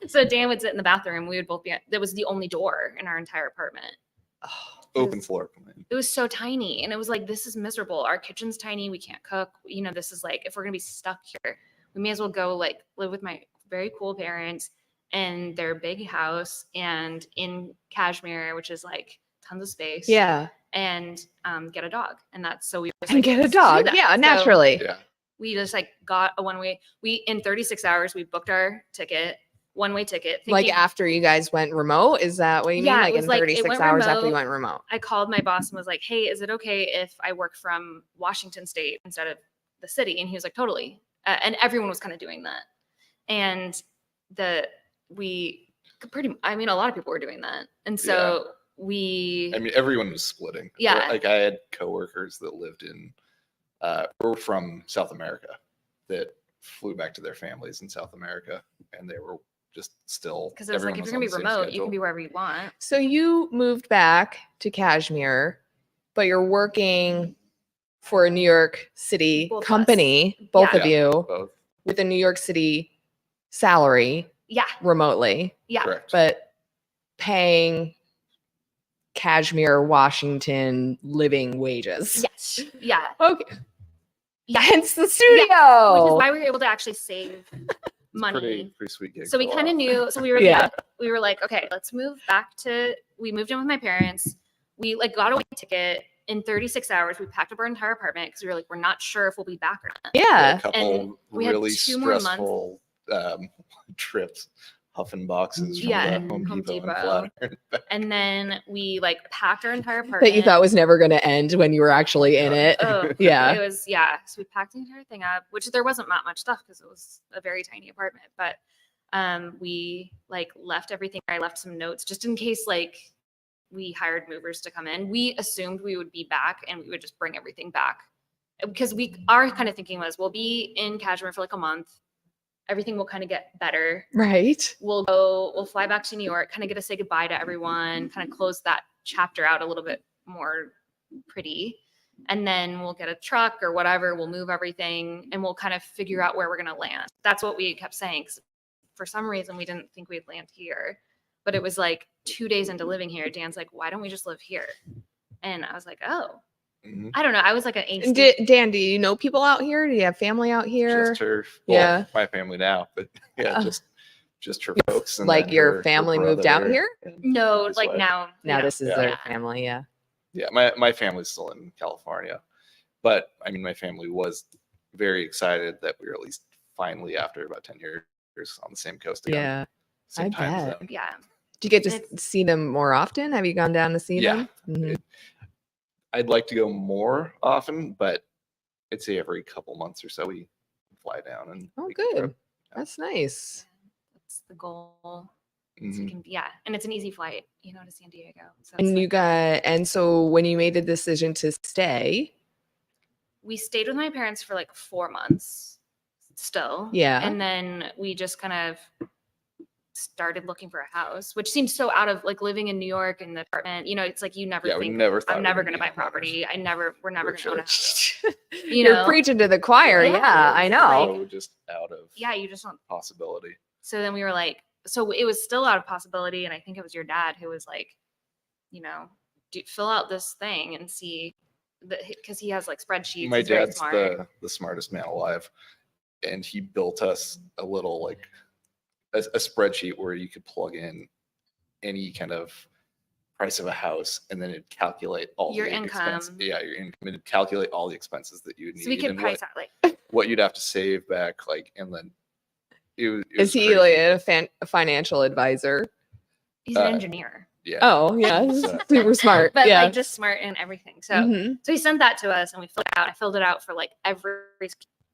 So Dan would sit in the bathroom. We would both be, that was the only door in our entire apartment. Oh, Open floor plan. It was so tiny. And it was like, this is miserable. Our kitchen's tiny. We can't cook. This is like, if we're going to be stuck here, we may as well go like live with my very cool parents and their big house and in Kashmir, which is like tons of space. yeah. And get a dog. And that's, so we just, And like, get a let's do dog. that. Yeah, So naturally. Yeah. we just like got a one-way. In 36 hours, we booked our ticket, one-way ticket. Like thinking- after you guys went remote, is that what you Yeah, mean? it Like was in like, it 36 went hours after you remote. went remote. I called my boss and was like, hey, is it okay if I work from Washington State instead of the city? And he was like, totally. And everyone was kind of doing that. And a lot of people were doing that. And so I mean, everyone was splitting. Yeah. Like I had coworkers that lived were from South America that flew back to their families in South America, and they were just still. because it was like, if everyone you're going to be on the same remote, you schedule. can be wherever you want. So you moved back to Kashmir, but you're working for a New York City Both of us. company, both Yeah. of you. Both. with a New York City salary Yeah. remotely, Yeah. Correct. but paying Kashmir, Washington living wages. Yes. Yeah. Okay. Yeah. Hence the studio. Which is why we were able to actually save money. Pretty sweet gig. So we to kind of pull knew. So we were Yeah. we were like, okay, let's move back to. We moved in with my parents. We like got a one ticket in 36 hours. We packed up our entire apartment because we were like, we're not sure if we'll be back or not. off. Yeah. A couple And we had really 2 more months. stressful trips, huffing boxes from Yeah, the Home Home Depot and Depot. Flatiron. And then we like packed our entire apartment. That you thought was never going to end when you were actually in it. Oh, Yeah. It was, yeah. So we packed the entire thing up, which there wasn't that much stuff because it was a very tiny apartment. But we like left everything. I left some notes just in case like we hired movers to come in. We assumed we would be back and we would just bring everything back. Because our kind of thinking was we'll be in Kashmir for like a month. Everything will kind of get better. Right. We'll fly back to New York, kind of get to say goodbye to everyone, kind of close that chapter out a little bit more pretty. And then we'll get a truck or whatever. We'll move everything and we'll kind of figure out where we're going to land. That's what we kept saying. 'Cause for some reason, we didn't think we'd land here. But it was like 2 days into living here. Dan's like, why don't we just live here? And I was like, oh, Mhm. I don't know. I was like an And angsty. Dan, do you know people out here? Do you have family out here? Just her, Yeah. my family now, but yeah, just her folks. And Like then your her family moved out brother here? and No, his like wife. now. Now you know. this is Yeah. their Yeah. family. Yeah. Yeah, my family's still in California, but I mean, my family was very excited that we were at least finally, after about 10 years, on the same coast again. Yeah. Same I time bet. zone. Yeah. Do you get to It's- see them more often? Have you gone down to see Yeah. them? Mhm. I'd like to go more often, but I'd say every couple months or so we fly down and Oh, make a good. trip. That's nice. That's the goal. So Mhm. you can, yeah, and it's an easy flight, to San Diego. So it's And you like- and so when you made the decision to stay, we stayed with my parents for like 4 months still. Yeah. And then we just kind of started looking for a house, which seemed so out of like living in New York in the apartment. It's like you never Yeah, we think never thought I'm we never were going to gonna buy be homeowners. property. We're never For going to own a sure. house. you're know? preaching to the choir. Yeah, Yeah, I it's know. So just out of Yeah, you just don't. possibility. So then we were like, so it was still out of possibility. And I think it was your dad who was like, fill out this thing and see because he has like spreadsheets. My He's very dad's smart. the smartest man alive, and he built us a little like a spreadsheet where you could plug in any kind of price of a house, and then it'd calculate all Your the income. Yeah, your income. It'd calculate all the expenses that you'd need. So we could and price out like what you'd have to save back, like, and then it Is was he crazy. like a financial advisor? he's an Uh, engineer, Yeah. Oh, yeah. So- Super smart. but Yeah. like just smart in everything. So Mhm. so he sent that to us and we filled it out. I filled it out for like every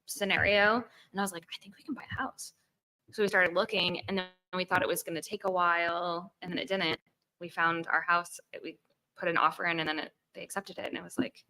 scenario, and I was like, I think we can buy a house. So we started looking, and then we thought it was going to take a while, and then it didn't. We found our house. We put an offer in, and then they accepted it, and it was like,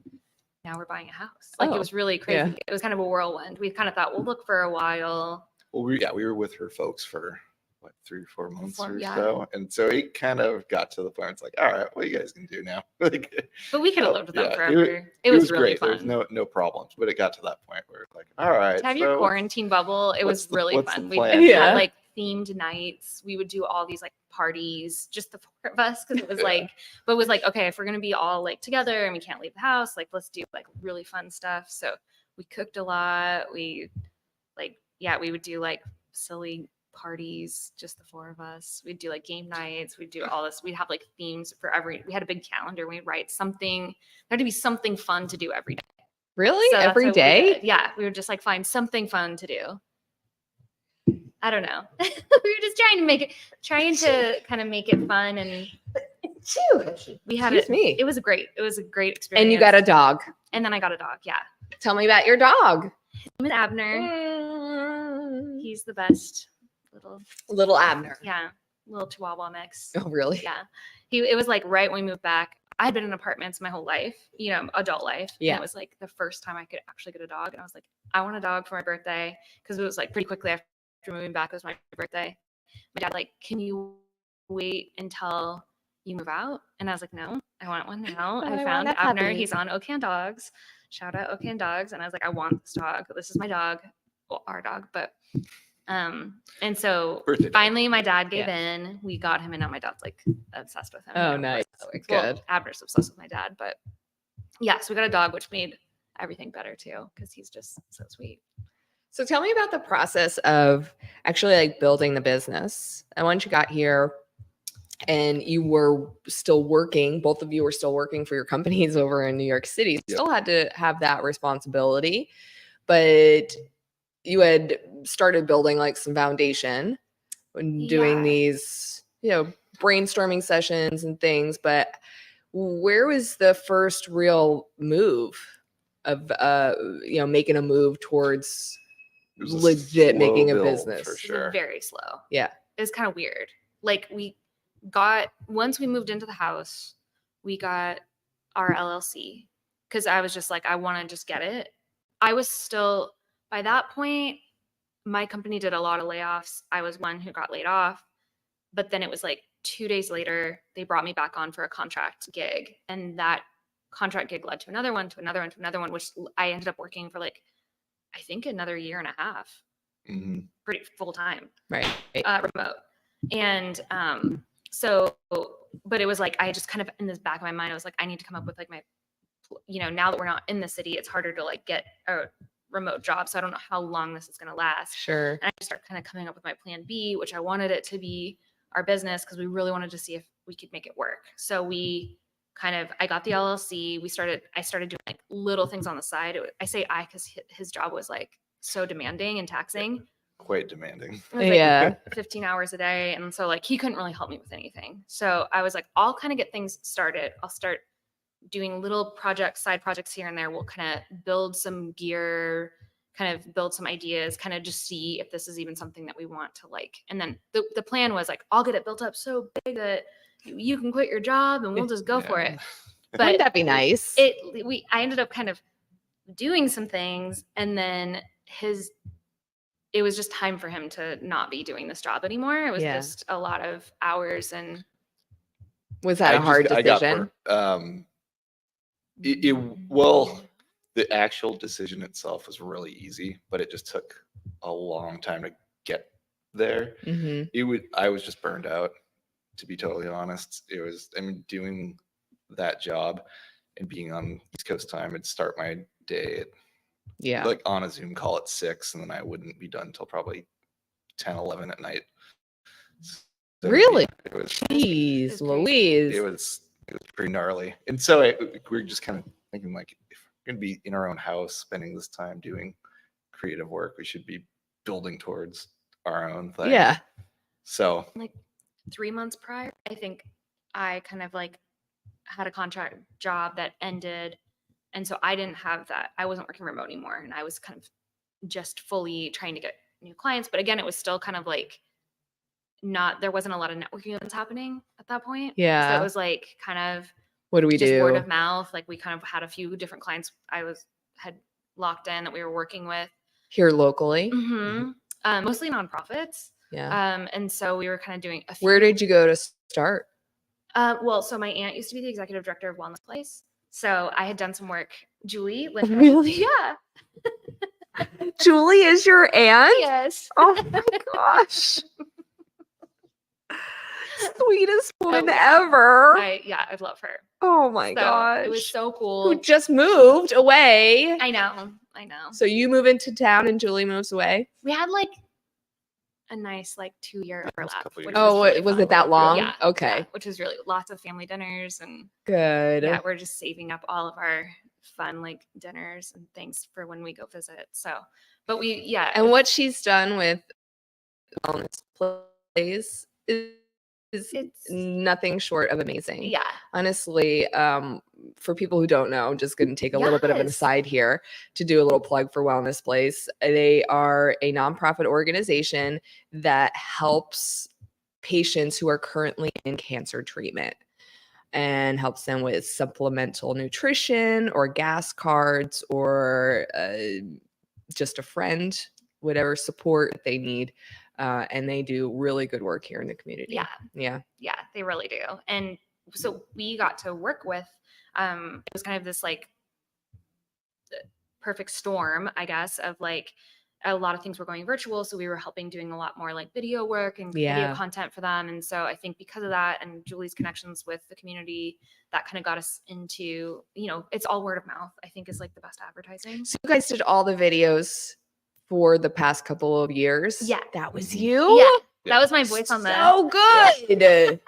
now we're buying a house. Like Oh, it was really crazy. yeah. It was kind of a whirlwind. We kind of thought we'll look for a while. Well, we were with her folks for what 3 or 4 months or Yeah. so, and so it kind of got to the point where it's like, all right, what are you guys gonna do now? Like, But we could have lived with them yeah, forever. It was really great. There was fun. no problems, but it got to that point where it's like, all right, To have your so quarantine bubble, it was really what's the fun. We plan? had Yeah. like themed nights. We would do all these like parties, just the 4 of us, because it was Yeah. like, but it was like, okay, if we're gonna be all like together and we can't leave the house, like let's do like really fun stuff. So we cooked a lot. We we would do like silly parties, just the 4 of us. We'd do like game nights. We'd do all this. We'd have like themes for we had a big calendar. We'd write something. There had to be something fun to do every day. Really? So that's Every what we day? did. Yeah, we would just like find something fun to do. I don't know. We were just trying to kind of make it fun, and we had Excuse me. It was a great experience. And you got a dog. and then I got a dog. Yeah, Tell me about your dog. his name is Abner. He's the best Little Abner. little Chihuahua mix. Oh, really? Yeah, it was like right when we moved back. I had been in apartments my whole life, adult life. Yeah. And it was like the first time I could actually get a dog. And I was like, I want a dog for my birthday. Because it was like pretty quickly after moving back, it was my birthday. My dad like, can you wait until you move out? And I was like, no, I want one now. I I want found a Abner. puppy. He's on Okan Dogs. Shout out Okan Dogs. And I was like, I want this dog. This is my dog. well, our dog, but and so Birthday dog. finally my dad gave in. We got him, and now my dad's like obsessed with him. Oh, We're nice. so Good. Well, Abner's obsessed with my dad, but yeah, so we got a dog, which made everything better too, because he's just so sweet. So tell me about the process of actually like building the business. And once you got here and you were still working, both of you were still working for your companies over in New York City, you Yep. still had to have that responsibility, but you had started building like some foundation when doing Yeah. these, brainstorming sessions and things. But where was the first real move of, making a move towards It was a legit slow making a build, business? for It was sure. very slow. Yeah. It was kind of weird. Like once we moved into the house, we got our LLC because I was just like, I want to just get it. I was still, by that point, my company did a lot of layoffs. I was one who got laid off, but then it was like 2 days later, they brought me back on for a contract gig. And that contract gig led to another one, to another one, to another one, which I ended up working for like, I think another year and a half, Mhm. pretty full time. Right. Remote. And so, but it was like, I just kind of in this back of my mind, I was like, I need to come up with like my, now that we're not in the city, it's harder to like get a remote job. So I don't know how long this is going to last. Sure. And I just started kind of coming up with my plan B, which I wanted it to be our business because we really wanted to see if we could make it work. So I got the LLC. I started doing like little things on the side. I say I, because his job was like so demanding and taxing. Quite demanding. It was like Yeah. 15 hours a day. And so like he couldn't really help me with anything. So I was like, I'll kind of get things started. I'll start doing little side projects here and there. We'll kind of build some gear, kind of build some ideas, kind of just see if this is even something that we want to like. And then the plan was like, I'll get it built up so big that you can quit your job and we'll just go for it. But Wouldn't that be nice? I ended up kind of doing some things, and then it was just time for him to not be doing this job anymore. It was just a lot of hours. And was that a hard decision? Well, the actual decision itself was really easy, but it just took a long time to get there. Mm-hmm. I was just burned out, to be totally honest. Doing that job and being on East Coast time, I'd start my day at, like on a Zoom call at 6, and then I wouldn't be done till probably 10, 11 at night. So really? It was, Jeez Louise. It was pretty gnarly. And so we were just kind of thinking, like, if we're going to be in our own house, spending this time doing creative work, we should be building towards our own thing. Yeah. So like 3 months prior, I think I kind of like had a contract job that ended. And so I didn't have that. I wasn't working remote anymore. And I was kind of just fully trying to get new clients. But again, it was still kind of like there wasn't a lot of networking that's happening at that point. Yeah. So it was like kind of, what do we just do? Word of mouth. Like we kind of had a few different clients had locked in that we were working with here locally. Mm-hmm. Mostly nonprofits. Yeah. And so we were kind of doing a few. Where did you go to start? Well, so my aunt used to be the executive director of Wellness Place. So I had done some work. Julie. Really? Yeah. Julie is your aunt? Yes. Oh my gosh. Sweetest woman ever. I love her. Oh my gosh. It was so cool. Who just moved away. I know. So you move into town and Julie moves away? We had like a nice 2-year overlap. Was it that long? Yeah. Okay. Yeah, which was really lots of family dinners and good. Yeah, we're just saving up all of our fun dinners and things for when we go visit. So, but And what she's done with Wellness Place is nothing short of amazing. Yeah. Honestly, for people who don't know, I'm just going to take a little bit of an aside here to do a little plug for Wellness Place. They are a nonprofit organization that helps patients who are currently in cancer treatment and helps them with supplemental nutrition or gas cards or just a friend, whatever support they need. And they do really good work here in the community. Yeah, they really do. And so we got to work with, it was kind of this perfect storm, I guess, of a lot of things were going virtual, so we were helping doing a lot more like video work and video content for them. And so I think because of that and Julie's connections with the community, that kind of got us into, you know, it's all word of mouth, I think, is like the best advertising. So you guys did all the videos for the past couple of years. Yeah. That was you? Yeah. That was my voice on the. So good.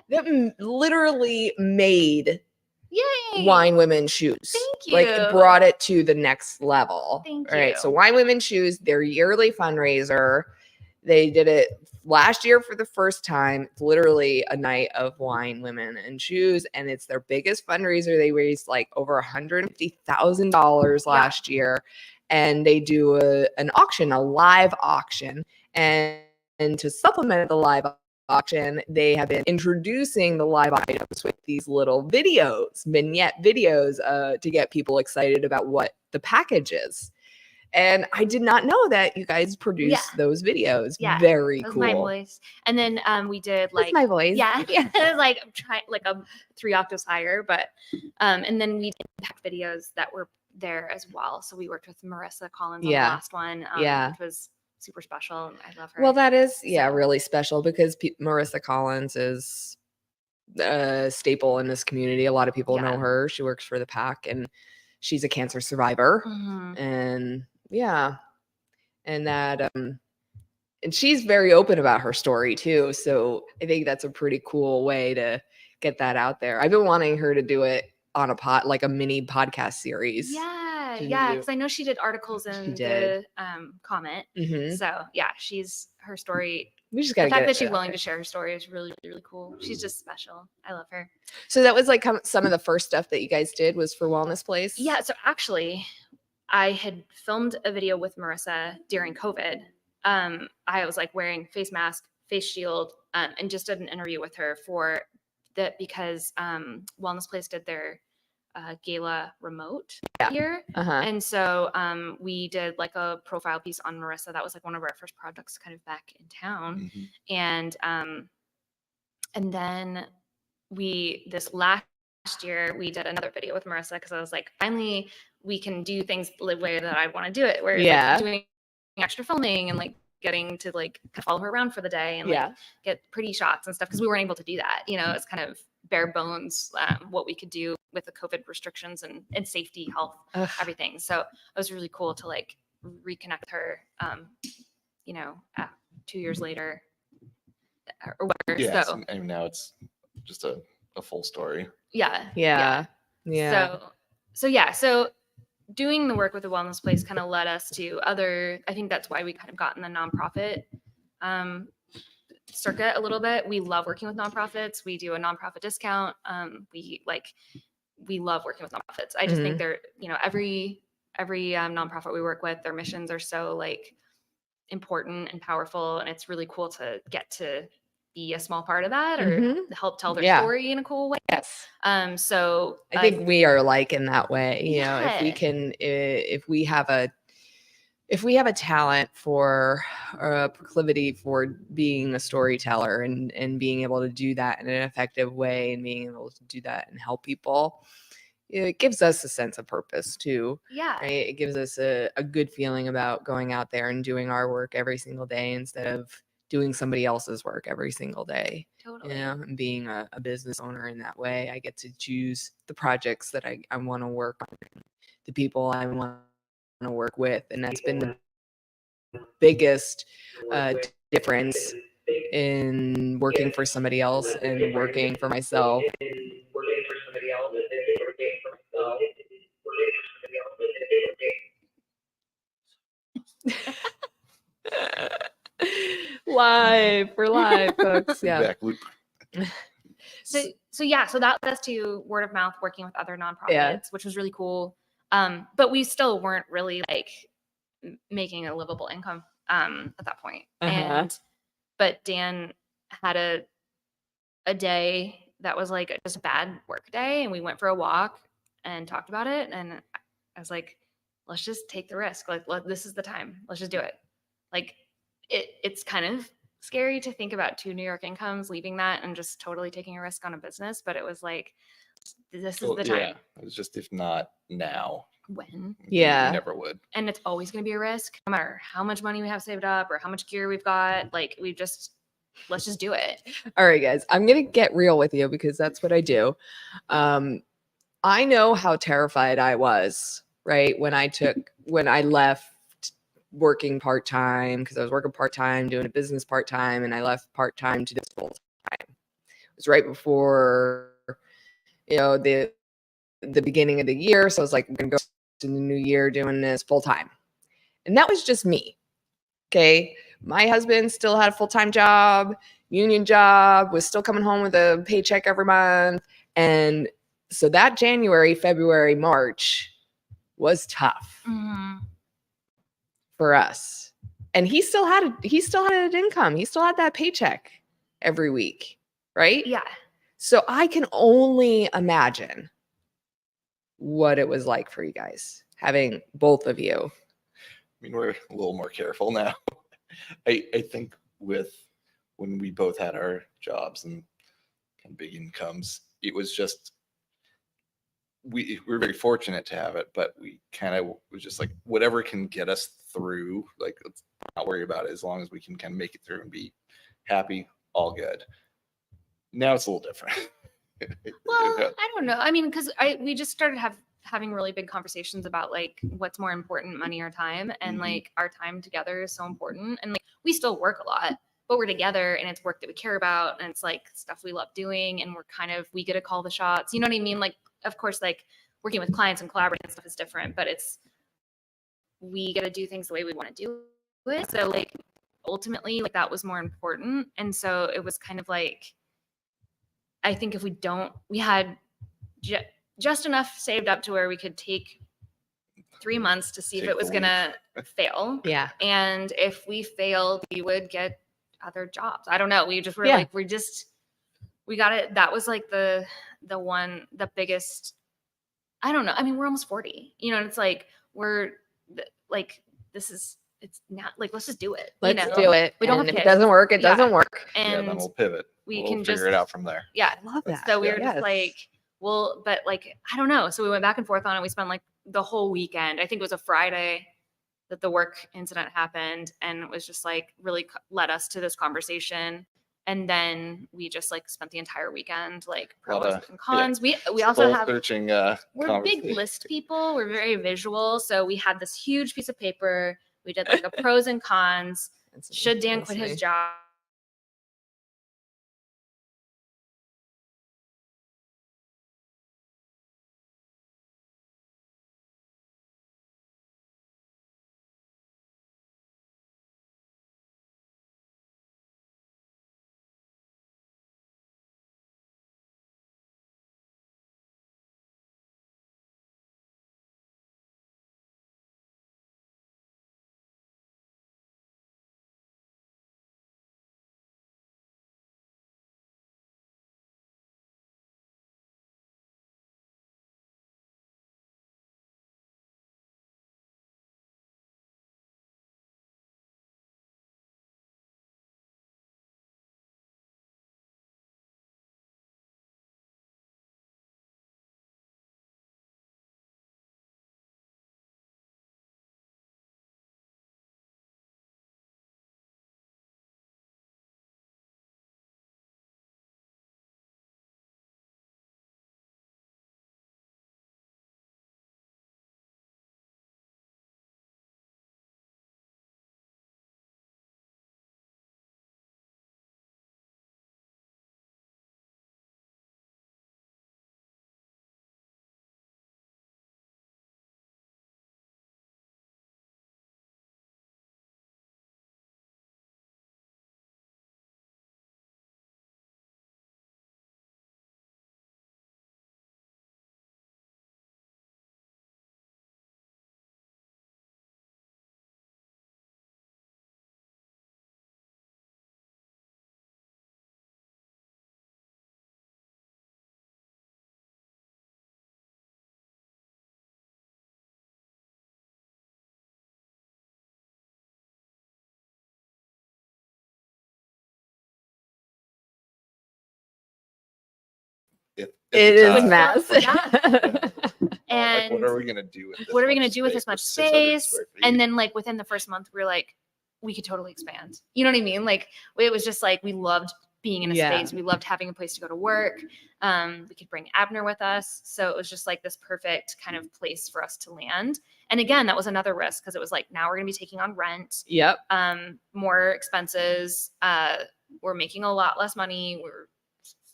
That literally made Yay. Wine Women Shoes. Thank you. Like it brought it to the next level. Thank All right. you. So Wine Women Shoes, their yearly fundraiser. They did it last year for the first time. It's literally a night of wine, women, and shoes. And it's their biggest fundraiser. They raised like over $150,000 last year. And they do an auction, a live auction. And to supplement the live auction, they have been introducing the live items with these little videos, vignette videos, to get people excited about what the package is. And I did not know that you guys produced those videos. Yeah, very that was cool. my voice. And then we did like That's my voice. Yeah, like I'm trying like a 3 octaves higher, but and then we did impact videos that were there as well. So we worked with Marissa Collins on the last one, which was super special. I love her. Well, that is really special because Marissa Collins is a staple in this community. A lot of people know her. She works for the PAC and she's a cancer survivor. And and that and she's very open about her story too. So I think that's a pretty cool way to get that out there. I've been wanting her to do it on a mini podcast series. Because I know she did articles in the comment. So her story. We just got the fact that she's willing to share her story is really, really cool. She's just special. I love her. So that was like some of the first stuff that you guys did was for Wellness Place. Yeah. So actually, I had filmed a video with Marissa during COVID. I was like wearing face mask, face shield, and just did an interview with her for that because Wellness Place did their gala remote here. And so we did like a profile piece on Marissa. That was like one of our first projects kind of back in town. And then this last year we did another video with Marissa because I was like, finally we can do things the way that I want to do it, where like doing extra filming and like getting to like follow her around for the day and like get pretty shots and stuff because we weren't able to do that. You know, it's kind of bare bones what we could do with the COVID restrictions and safety, health, everything. So it was really cool to like reconnect her, 2 years later or whatever. Yeah, so and now it's just a full story. So doing the work with the Wellness Place kind of led us to I think that's why we kind of got in the nonprofit circuit a little bit. We love working with nonprofits. We do a nonprofit discount. We love working with nonprofits. I just think they're, every nonprofit we work with, their missions are so like important and powerful. And it's really cool to get to be a small part of that or help tell their story in a cool way. So I think we are like in that way, you know, if we have a talent for or a proclivity for being a storyteller and being able to do that in an effective way and being able to do that and help people, it gives us a sense of purpose too. Right? It gives us a good feeling about going out there and doing our work every single day instead of doing somebody else's work every single day. Totally. You know, and being a business owner in that way, I get to choose the projects that I want to work on, the people I want to work with. And that's been the biggest difference in working for somebody else and working for myself. We're live, folks. Back loop. So that led us to word of mouth, working with other nonprofits, which was really cool. But we still weren't really like making a livable income at that point. But Dan had a day that was like just a bad work day, and we went for a walk and talked about it. And I was like, let's just take the risk. Like, this is the time. Let's just do it. Like, it's kind of scary to think about 2 New York incomes, leaving that and just totally taking a risk on a business. But it was like, this is the time. Yeah, it was just, if not now, when. Yeah. We never would. And it's always going to be a risk, no matter how much money we have saved up or how much gear we've got. Like let's just do it. All right, guys, I'm going to get real with you because that's what I do. I know how terrified I was, right? When I left working part-time, because I was working part-time, doing a business part-time, and I left part-time to do full-time. It was right before, the beginning of the year. So I was like, I'm going to go to the new year doing this full-time. And that was just me. Okay. My husband still had a full-time job, union job, was still coming home with a paycheck every month. And so that January, February, March was tough for us. And he still had an income. He still had that paycheck every week, right? Yeah. So I can only imagine what it was like for you guys, having both of you. I mean, we're a little more careful now. I think with when we both had our jobs and big incomes, it was just we were very fortunate to have it, but we kind of was just like, whatever can get us through, like, let's not worry about it as long as we can kind of make it through and be happy, all good. Now it's a little different. Well, I don't know. I mean, because we just started having really big conversations about like what's more important, money or time, and like our time together is so important. And like we still work a lot, but we're together, and it's work that we care about, and it's like stuff we love doing, and we get to call the shots. You know what I mean? Like, of course, like working with clients and collaborating and stuff is different, but we get to do things the way we want to do it. So like ultimately, like that was more important, and so it was kind of like, I think if we had just enough saved up to where we could take 3 months to see if it was going to fail. Yeah. And if we failed, we would get other jobs. I don't know. We just were we got it. That was like the biggest, I don't know. I mean, we're almost 40, and it's like, it's not like, let's just do it. Let's do it. We don't and have if kids. it doesn't work, it doesn't work. And then we'll pivot. We'll can just figure it out from there. Yeah. I love that. So we were Yes. just like, well, but like, I don't know. So we went back and forth on it. We spent like the whole weekend. I think it was a Friday that the work incident happened. And it was just like really led us to this conversation. And then we just like spent the entire weekend, like pros and cons. We also have searching. We're big list people. We're very visual. So we had this huge piece of paper. We did like a pros and cons. Should Dan quit his job? At It the is time. massive. And what are we gonna do with this? what are we going much to do with this space, much 600 space? square feet? And then like within the first month, we were like, we could totally expand. You know what I mean? Like it was just like, we loved being in a Yeah. space. We loved having a place to go to work. We could bring Abner with us. So it was just like this perfect kind of place for us to land. And again, that was another risk because it was like, now we're going to be taking on rent, Yep. more expenses. We're making a lot less money. We're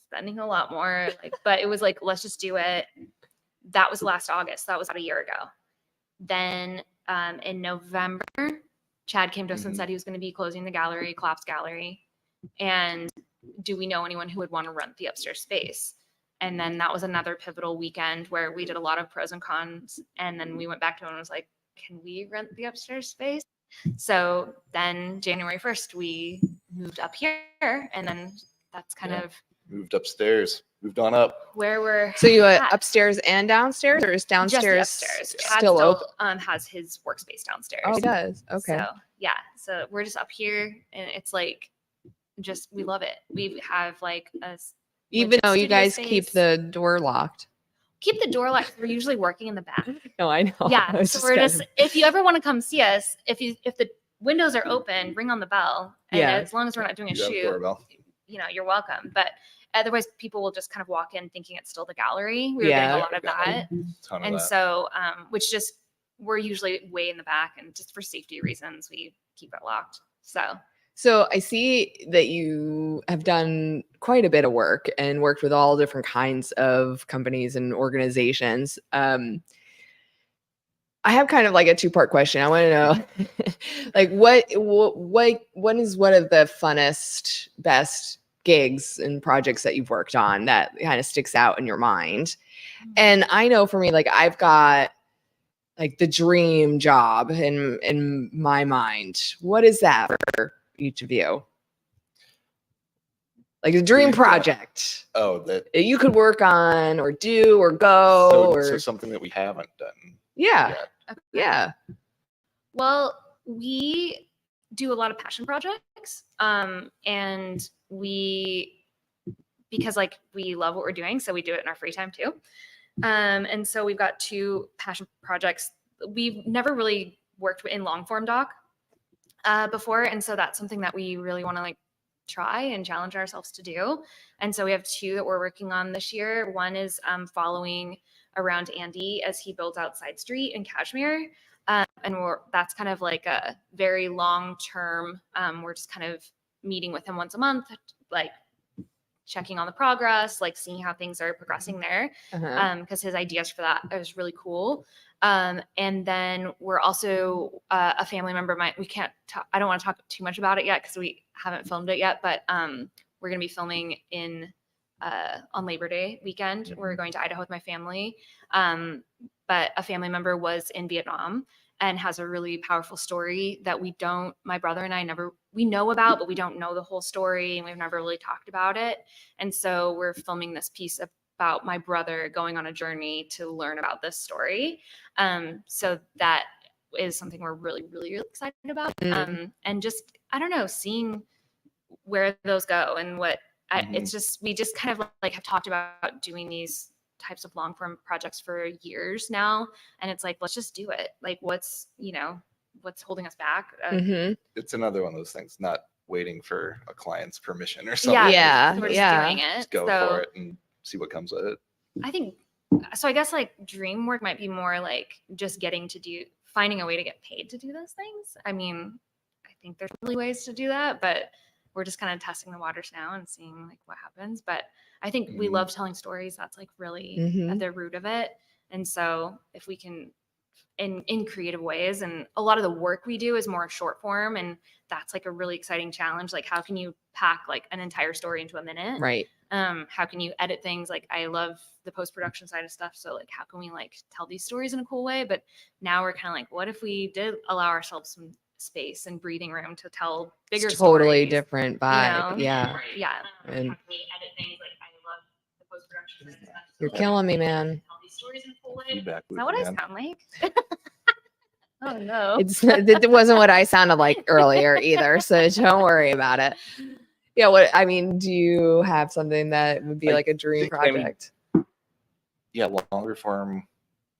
spending a lot more, like, but it was like, let's just do it. That was last August. That was about a year ago. Then in November, Chad came to us and said he was going to be closing the gallery, Collapse Gallery. And do we know anyone who would want to rent the upstairs space? And then that was another pivotal weekend where we did a lot of pros and cons. And then we went back to him and was like, can we rent the upstairs space? So then January 1st, we moved up here. And then that's kind of Moved upstairs, moved on up. where we're So you at. upstairs and downstairs, or is Just the downstairs upstairs. Chad still open? has his workspace downstairs. Oh, he does. Okay. So yeah, so we're just up here, and it's like, just we love it. We have like Even though you studio guys keep space. the door locked. Keep the door locked. We're usually working in the back. No, I know. I Yeah, was so we're kinda- just, if you ever want to come see us, if the windows are open, ring on the bell, and Yeah. as long as we're not doing a You have a shoot, doorbell. you're welcome. But otherwise, people will just kind of walk in thinking it's still the gallery. We were Yeah. getting a lot of that. Ton of And that. so, which just, we're usually way in the back, and just for safety reasons, we keep it locked. So I see that you have done quite a bit of work and worked with all different kinds of companies and organizations. I have kind of like a two-part question. I want to know, like, what is one of the funnest, best gigs and projects that you've worked on that kind of sticks out in your mind? And I know for me, like, I've got like the dream job in my mind. What is that for each of you? Like a dream Dream job. project Oh, that. that you could work on or do or go So or something that we haven't done. yeah. yet. Yeah. Well, we do a lot of passion projects, and because like we love what we're doing, so we do it in our free time too. And so we've got 2 passion projects. We've never really worked in long form doc before, and so that's something that we really want to like try and challenge ourselves to do. And so we have 2 that we're working on this year. One is following around Andy as he builds out Side Street in Kashmir. And that's kind of like a very long term. We're just kind of meeting with him once a month, like checking on the progress, like seeing how things are progressing there. Because his ideas for that is really cool. And then we're also a family member of mine. I don't want to talk too much about it yet because we haven't filmed it yet, but we're going to be filming on Labor Day weekend. We're going to Idaho with my family. But a family member was in Vietnam and has a really powerful story that my brother and I we know about, but we don't know the whole story, and we've never really talked about it. And so we're filming this piece about my brother going on a journey to learn about this story. So that is something we're really, really, really excited about. And just, I don't know, seeing where those go and it's just, we just kind of like have talked about doing these types of long form projects for years now. And it's like, let's just do it. Like what's holding us back? It's another one of those things, not waiting for a client's permission or something. Yeah. So we're just Yeah. doing it. Just go So for it and see what comes with it. I think, so I guess like dream work might be more like just finding a way to get paid to do those things. I mean, I think there's really ways to do that, but we're just kind of testing the waters now and seeing like what happens. But I think we love telling stories. That's like really at the root of it. And so if we can in creative ways, and a lot of the work we do is more short form, and that's like a really exciting challenge. Like how can you pack like an entire story into a minute? Right. How can you edit things? Like I love the post-production side of stuff. So like, how can we like tell these stories in a cool way? But now we're kind of like, what if we did allow ourselves some space and breathing room to tell bigger It's totally stories, different you vibe. know? Yeah. Yeah. And How can we edit things? Like I love the post-production stuff. you're killing me, man. Tell these stories in a cool way. Feedback Is that what I loop, man. sound like? Oh no. It wasn't what I sounded like earlier either. So don't worry about it. Yeah. Do you have something that would be I like a dream think- I mean, project? Yeah, longer form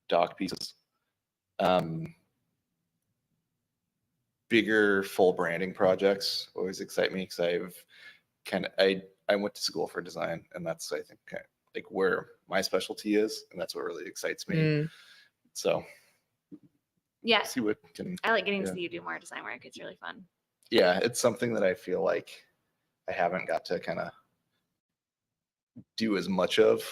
doc pieces. Bigger full branding projects always excite me because I went to school for design, and that's, I think, kind of like where my specialty is, and that's what really excites me. Mm. So Yeah. see what can. I like getting to Yeah. see you do more design work. It's really fun. Yeah, it's something that I feel like I haven't got to kind of do as much of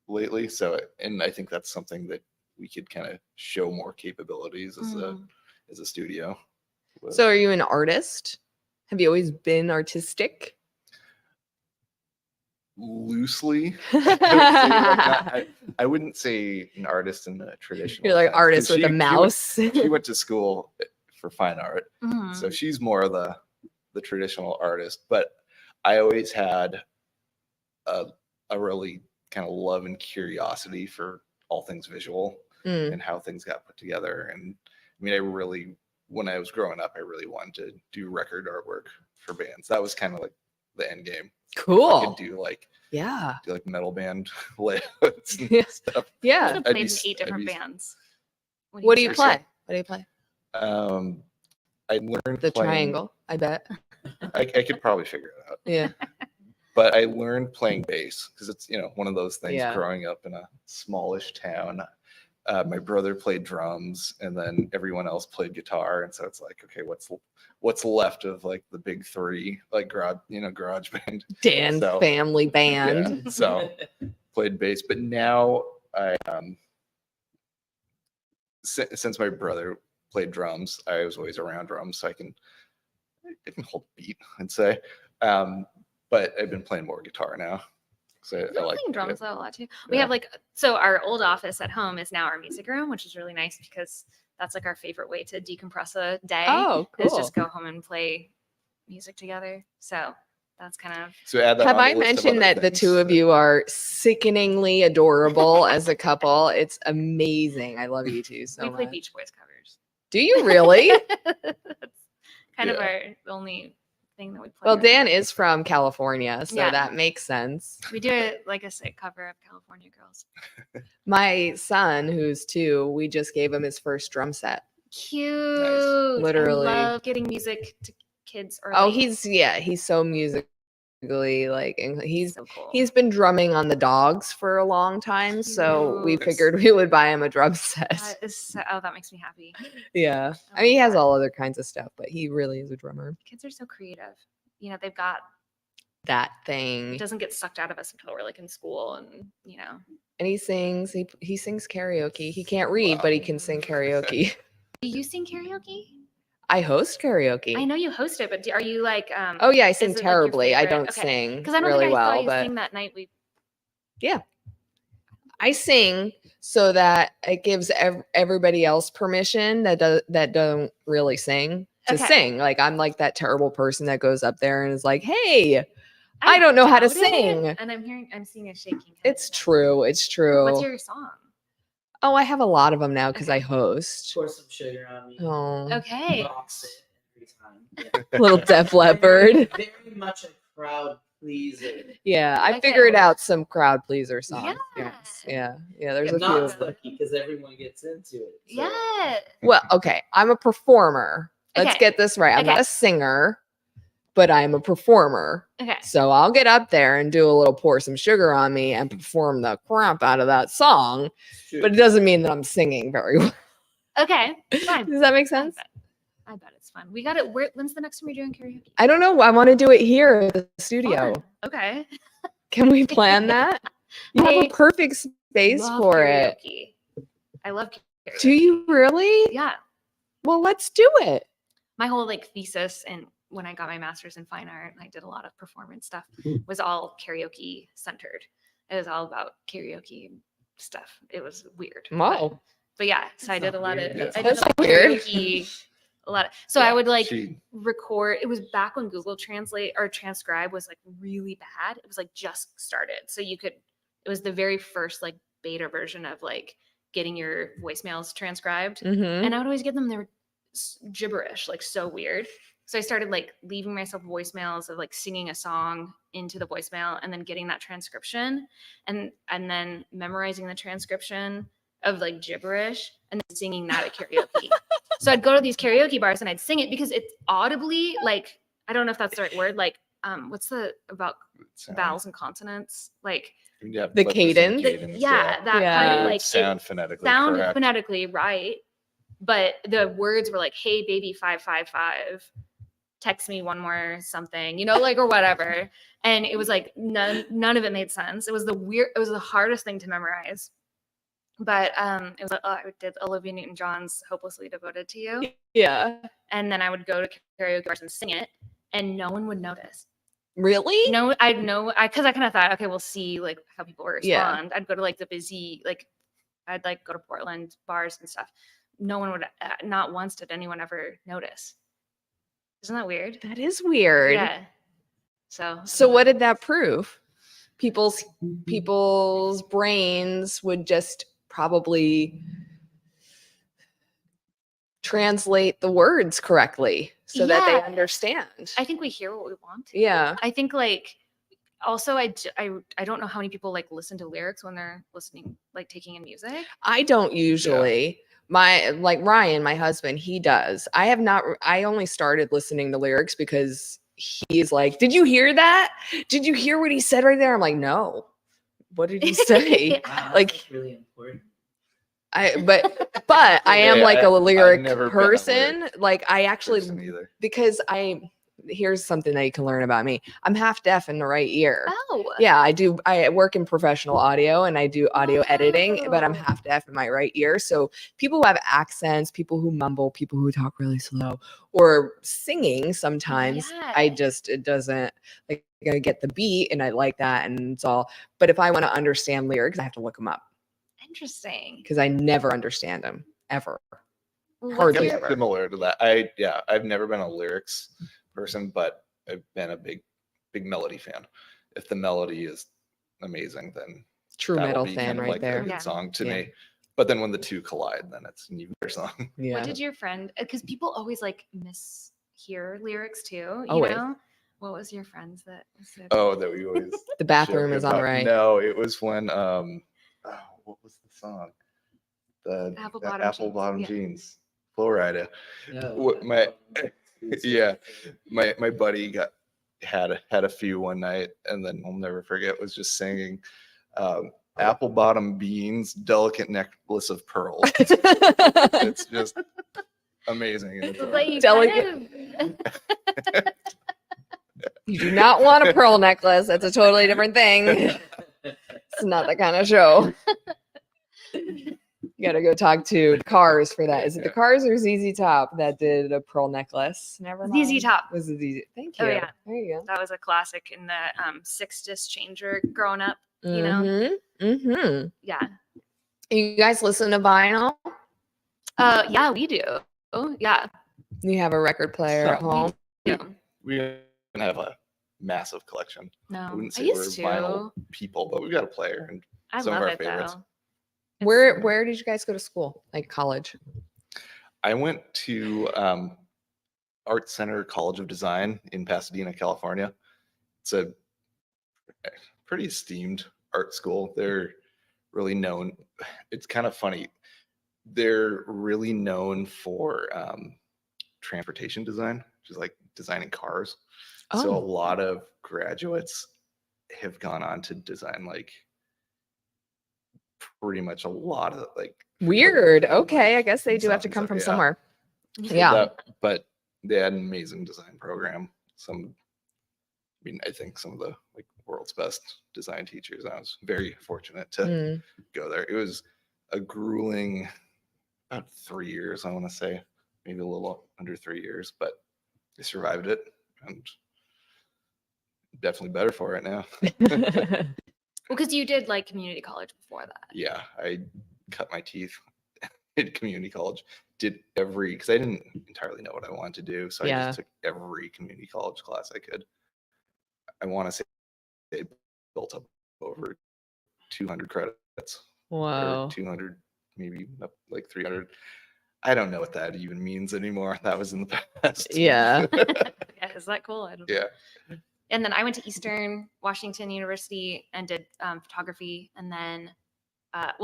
lately. So, and I think that's something that we could kind of show more capabilities as a studio. So are you an artist? Have you always been artistic? Loosely. I wouldn't say an artist in the traditional You're like sense, artist 'cause with a mouse. She went to school for fine art, Mhm. so she's more the traditional artist. But I always had a really kind of love and curiosity for all things visual Mm. and how things got put together. And I mean, when I was growing up, I really wanted to do record artwork for bands. That was kind of like the end game. I Cool. could do like metal band layouts and Yeah. stuff. I Yeah. also I'd played be in s- 8 I'd different be- bands. when What do you was play? younger. What do you play? I learned The playing, triangle, I bet. I could probably figure it out. Yeah. But I learned playing bass because it's, one of those things. Yeah. Growing up in a smallish town, my brother played drums, and then everyone else played guitar, and so it's like, okay, what's left of like the big three, like garage band. Dan So, family band. Yeah, so played bass, but now I since my brother played drums, I was always around drums, so I can hold beat and say. But I've been playing more guitar now. So I I like playing drums though a lot too. We Yeah. have so our old office at home is now our music room, which is really nice because that's like our favorite way to decompress a day. Oh, Is cool. just go home and play music together. So that's kind of. So add that Have on the I list of mentioned other that the things. two of you are sickeningly adorable as a couple? It's amazing. I love you two so We play much. Beach Boys covers. Do you really? That's kind of Yeah. our only thing that we play. Well, right Dan now. is from California, so Yeah. that makes sense. We do it like a sick cover of California Girls. My son, who's 2, we just gave him his first drum set. Cute. Literally. I love getting music to kids early. Oh, he's so musically and he's so cool. been drumming on the Dogs for a long time, so we Cute. figured we would buy him a drum set. That is that makes me happy. Yeah. I I mean, he love has that. all other kinds of stuff, but he really is a drummer. Kids are so creative. They've got That it thing. doesn't get sucked out of us until we're like in school and And he sings karaoke. He can't read, but he can sing karaoke. Do you sing karaoke? I host karaoke. I know you host it, but are you like Oh yeah, I sing is it, like, your terribly. I favorite? don't Okay. sing Because I don't really think I saw well, you but sing that night we I sing so that it gives everybody else permission that don't really sing to Okay. sing. Like I'm like that terrible person that goes up there and is like, "Hey, I don't know how to doubt it, sing." And I'm seeing a shaking head. It's Yeah. true. It's true. What's your song? Oh, I have a lot of them now because I Okay. host. Pour some sugar on me. Oh, Okay. Rocks it every time. Yeah. little Def Leppard. Very much a crowd pleaser. Yeah, I like figured it. out some crowd pleaser songs. Yeah. Yes. Yeah. There's a few Not of them. lucky because everyone gets into it. So. Yeah. Well, okay. I'm a performer. Let's Okay. get this right. I'm Okay. not a singer, but I'm a performer. Okay. So I'll get up there and do a little pour some sugar on me and perform the crap out of that song. Shoot. But it doesn't mean that I'm singing very well. Okay. Fine. Does that make sense? I bet it's fun. We got it. When's the next time you're doing karaoke? I don't know. I want to do it here at the studio. Fun. Okay. Can we plan that? You have I a perfect space Love for it. karaoke. I love karaoke. Do you really? Yeah. Well, let's do it. My whole thesis and when I got my master's in fine art and I did a lot of performance stuff was all karaoke centered. It was all about karaoke stuff. It was weird. Wow. But yeah, so I That's did a not lot weird. of Yeah. I did That's a lot of weird. karaoke. A lot. So I would She- record. It was back when Google Translate or transcribe was really bad. It was just started. So it was the very first beta version of getting your voicemails transcribed. Mm-hmm. And I would always get them. They were gibberish, so weird. So I started leaving myself voicemails of singing a song into the voicemail and then getting that transcription and then memorizing the transcription of like gibberish and then singing that at karaoke. So I'd go to these karaoke bars and I'd sing it because it's audibly like, I don't know if that's the right word. Like, what's the about vowels and consonants? Like The but cadence? that kind Yeah. of like sound phonetically correct. right. But the words were like, "Hey baby 555, text me one more something," like, or whatever. And it was like none of it made sense. It was the hardest thing to memorize. But it was like, I did Olivia Newton-John's "Hopelessly Devoted to You." Yeah. And then I would go to karaoke bars and sing it, and no one would notice. Really? No, because I kind of thought, okay, we'll see like how people respond. Yeah. I'd go to like the busy, like I'd like go to Portland bars and stuff. No one would, not once did anyone ever notice. Isn't that weird? That is weird. Yeah. So what did that prove? People's brains would just probably translate the words correctly so that they Yeah. understand. I think we hear what we want to. Yeah. I think like also I don't know how many people like listen to lyrics when they're listening, like taking in music. I don't usually. Like Ryan, my husband, he does. I only started listening to lyrics because he's like, "Did you hear that? Did you hear what he said right there?" I'm like, "No. What did he say?" Wow, Like- that's really important. But I am Yeah, like a I've lyric never been a person. lyric Like I actually, Person either. because here's something that you can learn about me. I'm half deaf in the right ear. Oh. Yeah, I work in professional audio and I do audio editing, but I'm Wow. half deaf in my right ear. So people who have accents, people who mumble, people who talk really slow, or singing sometimes, Yeah. it doesn't, like, I get the beat and I like that and it's all. But if I want to understand lyrics, I have to look them up Interesting. because I never understand them ever. What's Hardly your- ever. Similar to that. I've never been a lyrics person, but I've been a big melody fan. If the melody is amazing, then True that'll metal be fan kind of right like there. a good Yeah. song to Yeah. me. But then when the two collide, then it's an even better song. Yeah. What did your friend? Because people always like mishear lyrics too. You Always. know, what was your friend's that said? Oh, that we always The bathroom joke is on the about. right. No, it was when what was the song? The Apple the Bottom Apple Jeans, Bottom yeah. Jeans. Flow Rider. No, What my yeah. my buddy had a few one night, and then I'll never forget was just singing apple bottom beans, delicate necklace of pearls. It's just amazing. And it's So, like, you Delicate. kind of- You do not want a pearl necklace. That's a totally different thing. It's not that kind of show. You gotta go talk to Cars for that. Is it the Cars or ZZ Top that did a pearl necklace? Never mind. ZZ Top. Was it ZZ? Thank you. Oh, yeah. There you That was a classic in the 6-disc changer growing up. go. You know? Mm-hmm. Yeah. You guys listen to vinyl? Yeah, we do. Oh, yeah. You have a record player at Some. home? Yeah. We don't have a massive collection. I No, wouldn't I say we're used to. vinyl people, but we've got a player and I some of love our it favorites. though. Where did you guys go to school? Like college? I went to Art Center College of Design in Pasadena, California. It's a pretty esteemed art school. They're really known. It's kind of funny. They're really known for transportation design, which is like designing cars. So a Oh. lot of graduates have gone on to design like pretty much a lot of like Weird. Okay, I guess they do have to songs come are- from yeah. somewhere. So Yeah. but they had an amazing design program. I think some of the like world's best design teachers. I was very fortunate to Mm. go there. It was a grueling, about 3 years, I want to say, maybe a little under 3 years, but I survived it and definitely better for it now. Well, because you did like community college before that. Yeah, I cut my teeth at community college. Did because I didn't entirely know what I wanted to do, so I Yeah. just took every community college class I could. I want to say it built up over 200 credits, Whoa. or 200, maybe up like 300. I don't know what that even means anymore. That was in the past. Yeah. Yeah, is that cool? I don't Yeah. know. And then I went to Eastern Washington University and did photography, and then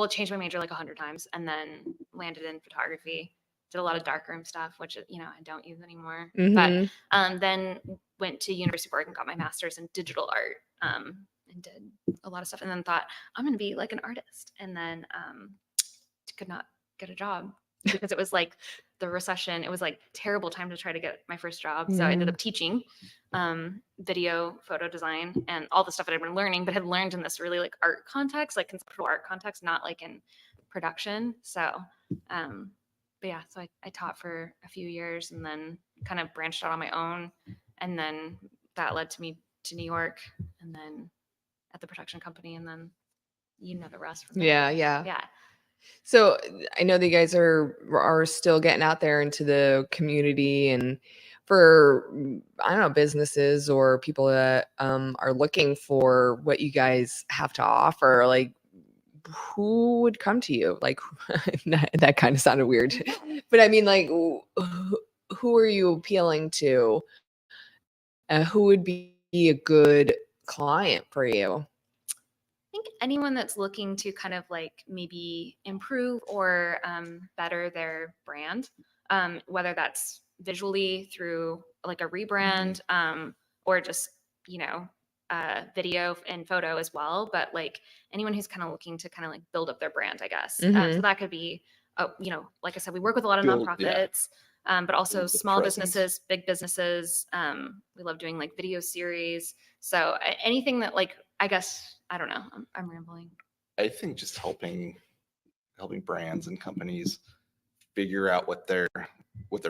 changed my major like 100 times and then landed in photography. Did a lot of darkroom stuff, which, I don't use anymore. Mhm. But then went to University of Oregon, got my master's in digital art, and did a lot of stuff. And then thought, I'm going to be like an artist. And then could not get a job because it was like the recession. It was like terrible time to try to get my first job. So I ended up teaching video, photo design, and all the stuff that I'd been learning, but had learned in this really like art context, like conceptual art context, not like in production. So, but yeah, so I taught for a few years and then kind of branched out on my own. And then that led to me to New York and then at the production company. And then the rest from there. Yeah. So I know that you guys are still getting out there into the community, and for, I don't know, businesses or people that are looking for what you guys have to offer, like who would come to you? Like that kind of sounded weird, but I mean, like who are you appealing to? Who would be a good client for you? I think anyone that's looking to kind of like maybe improve or better their brand, whether that's visually through like a rebrand or just, video and photo as well. But like anyone who's kind of looking to kind of like build up their brand, I guess. So that could be, like I said, we work with a lot of nonprofits. But also small businesses, big businesses. We love doing like video series. So anything that like, I guess, I don't know, I'm rambling. I think just helping brands and companies figure out what their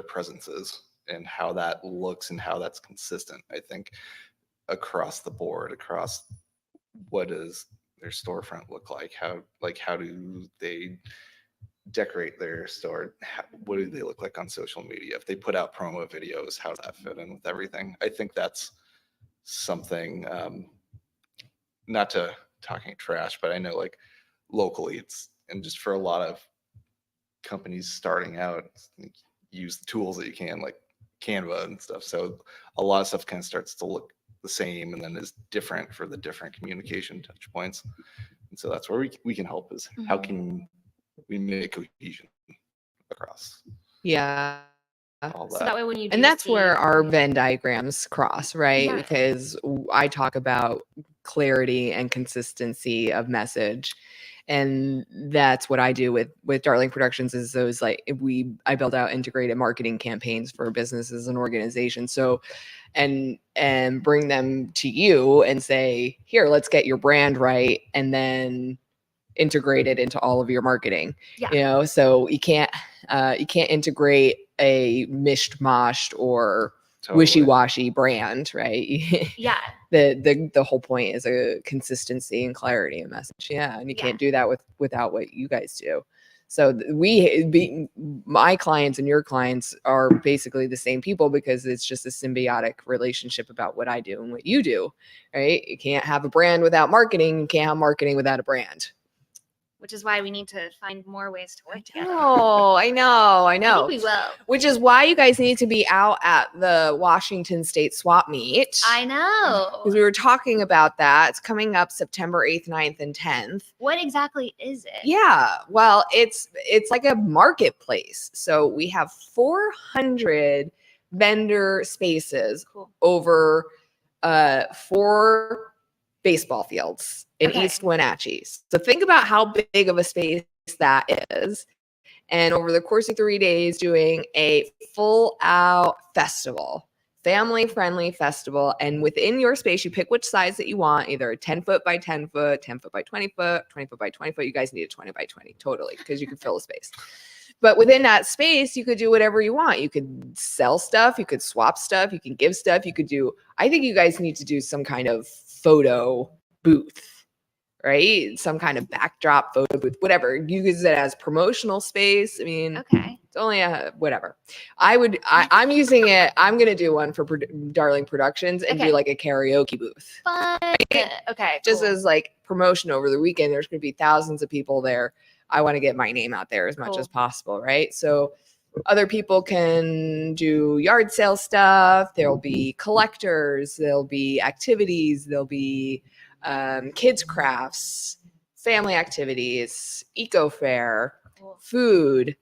presence is and how that looks and how that's consistent. I think across the board, across what does their storefront look like? How do they decorate their store? What do they look like on social media? If they put out promo videos, how does that fit in with everything? I think that's something, not to talking trash, but I know like locally and just for a lot of companies starting out, use the tools that you can, like Canva and stuff. So a lot of stuff kind of starts to look the same and then is different for the different communication touch points. And so that's where we can help is how can we make cohesion across all that. So that way when you do and that's where our Venn diagrams cross, right? Yeah. Because I talk about clarity and consistency of message, and that's what I do with Darling Productions. Is those like I build out integrated marketing campaigns for businesses and organizations. So and bring them to you and say, here, let's get your brand right, and then integrate it into all of your marketing. So you can't integrate a mishmashed or wishy-washy brand, right? The whole point is a consistency and clarity of message. And you can't do that without what you guys do. So my clients and your clients are basically the same people, because it's just a symbiotic relationship about what I do and what you do, right? You can't have a brand without marketing. You can't have marketing without a brand. Which is why we need to find more ways to work together. Oh, I know. I think we will. Which is why you guys need to be out at the Washington State Swap Meet. I know. Because we were talking about that. It's coming up September 8th, 9th, and 10th. What exactly is it? Yeah. Well, it's like a marketplace. So we have 400 vendor spaces over 4 baseball fields in East Wenatchee. So think about how big of a space that is. And over the course of 3 days, doing a full out festival, family friendly festival. And within your space, you pick which size that you want, either a 10 foot by 10 foot, 10 foot by 20 foot, 20 foot by 20 foot. You guys need a 20 by 20 totally, because you can fill a space. But within that space, you could do whatever you want. You could sell stuff, you could swap stuff, you can give stuff, you could do, I think you guys need to do some kind of photo booth, right? Some kind of backdrop photo booth, whatever. You use it as promotional space. I mean, it's only whatever. I'm using it. I'm going to do one for Darling Productions and do like a karaoke booth. Fun. Right? Okay. Just as like promotion over the weekend. There's going to be thousands of people there. I want to get my name out there as much as possible, right? So other people can do yard sale stuff. There'll be collectors. There'll be activities. There'll be kids crafts, family activities, eco fair, Cool. food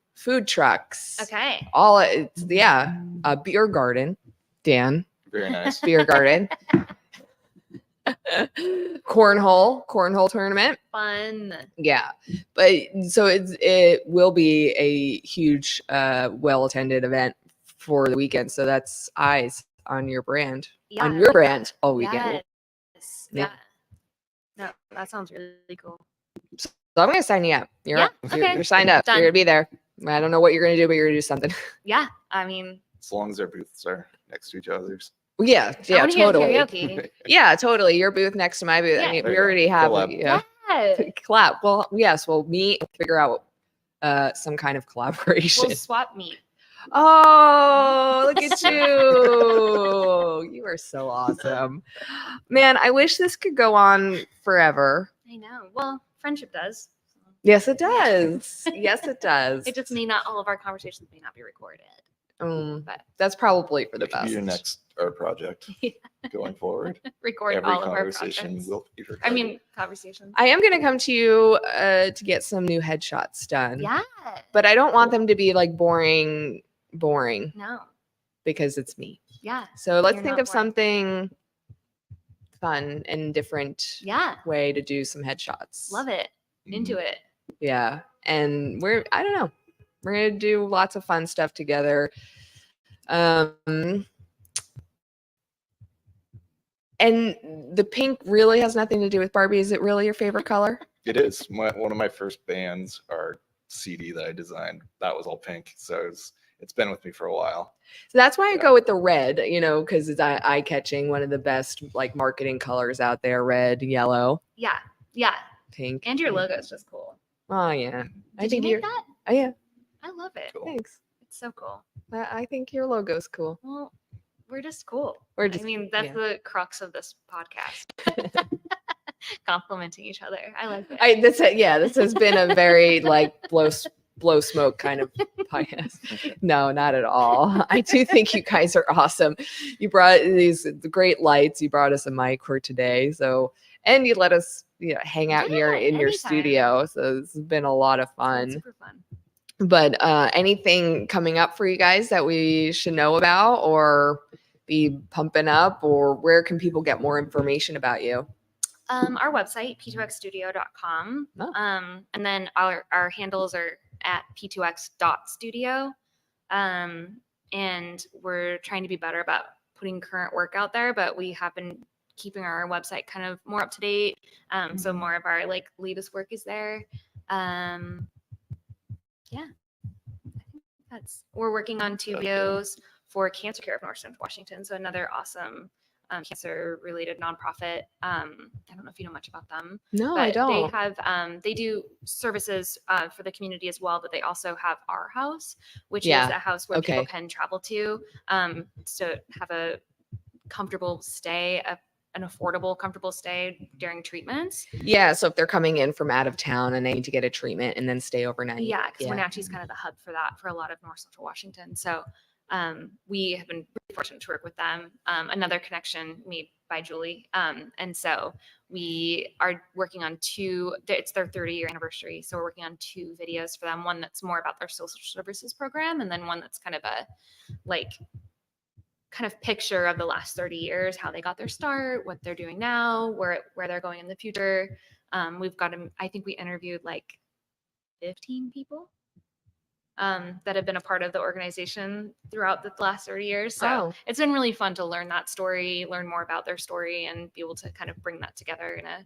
trucks. Okay. All it's a beer garden, Dan, Very nice. beer garden. cornhole tournament. Fun. Yeah, but so it will be a huge well attended event for the weekend, so that's eyes on your brand, Yeah, on I your like brand that. all weekend. Yes. Yeah. Yeah. No, that sounds really cool. So I'm gonna sign you up. You're Yeah, up. okay. You're signed up. Done. You're gonna be there. I don't know what you're gonna do, but you're gonna do something. Yeah. I mean, As long as our booths are next to each other's. Yeah, I yeah, want to hear totally. karaoke. Yeah, totally. Your booth next to my booth. Yeah. I mean, There we you go. already have. Collab. Yeah, collab. Well, yes, we'll meet, figure out some kind of collaboration. We'll swap meet. Oh, look at you. You are so awesome. Man, I wish this could go on forever. I know. Well, friendship does. Yes, it does. Yes, it does. It just may not, all of our conversations may not be recorded. But That's probably for the That could be your best. next art project going forward. record Every all of our conversation projects. will be recorded. I mean, conversations. I am going to come to you to get some new headshots done. Yeah. But I don't want them to be like boring No. because it's me. Yeah. So let's You're think not of boring. something fun and different Yeah. way to do some headshots. Love it. Into Mhm. it. Yeah. And I don't know. We're going to do lots of fun stuff together. And the pink really has nothing to do with Barbie. Is it really your favorite color? It is. One of my first bands, our CD that I designed, that was all pink. So it's been with me for a while. So that's why I Yeah. go with the red, because it's eye-catching, one of the best like marketing colors out there, red, yellow, Yeah. Yeah. pink. And your logo is just cool. Oh, yeah. I Did you think make you're, that? oh, yeah, I love it. Cool. thanks. It's so cool. I think your logo's cool. Well, we're just cool. We're just, I mean, that's yeah. the crux of this podcast. Complimenting each other. I like it. This has been a very like blow smoke kind of podcast. No, not at all. I do think you guys are awesome. You brought these great lights. You brought us a mic for today. So, and you let us hang out here Yeah, in your anytime. studio. So it's been a lot of It's fun. super fun. But anything coming up for you guys that we should know about or be pumping up, or where can people get more information about you? Our website, p2xstudio.com. Oh. And then our handles are at p2x.studio. And we're trying to be better about putting current work out there, but we have been keeping our website kind of more up to date. So more of our like latest work is there. Yeah, I think we're working on 2 videos for Cancer Care of North Central Washington. So another awesome cancer related nonprofit. I don't know if you know much about them. No, But I don't. They have they do services for the community as well, but they also have Our House, which is a house where people can travel to have a comfortable stay, an affordable, comfortable stay during treatments. Yeah, so if they're coming in from out of town and they need to get a treatment and then stay overnight. Yeah, because Wenatchee is kind of the hub for that for a lot of North Central Washington. So we have been really fortunate to work with them. Another connection made by Julie. And so we are working on 2, it's their 30-year anniversary. So we're working on 2 videos for them. One that's more about their social services program, and then one that's kind of a picture of the last 30 years, how they got their start, what they're doing now, where they're going in the future. We've got I think we interviewed like 15 people that have been a part of the organization throughout the last 30 years. So it's been really fun to learn that story, learn more about their story, and be able to kind of bring that together in a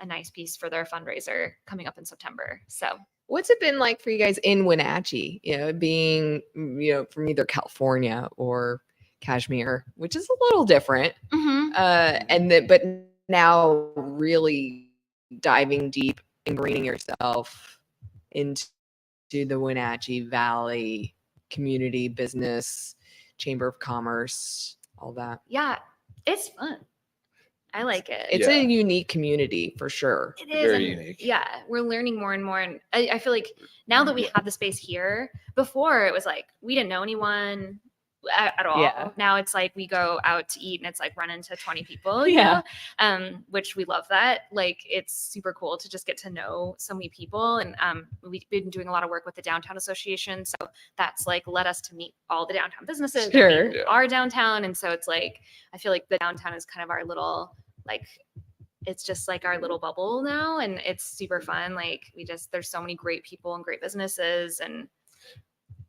nice piece for their fundraiser coming up in September. So what's it been like for you guys in Wenatchee, being, from either California or Kashmir, which is a little different. But now really diving deep, ingraining yourself into the Wenatchee Valley community, business, Chamber of Commerce, all that. Yeah, it's fun. I like it. It's a unique community for sure. It is Very unique. Yeah, we're learning more and more. And I feel like now that we have the space here, before it was like we didn't know anyone. at all. Yeah. Now it's like we go out to eat and it's like run into 20 people, Yeah. which we love that. Like it's super cool to just get to know so many people. And we've been doing a lot of work with the Downtown Association. So that's like led us to meet all the downtown businesses, that Sure. meet Yeah. our downtown. And so it's like, I feel like the downtown is kind of our little, like, it's just like our little bubble now. And it's super fun. Like there's so many great people and great businesses. And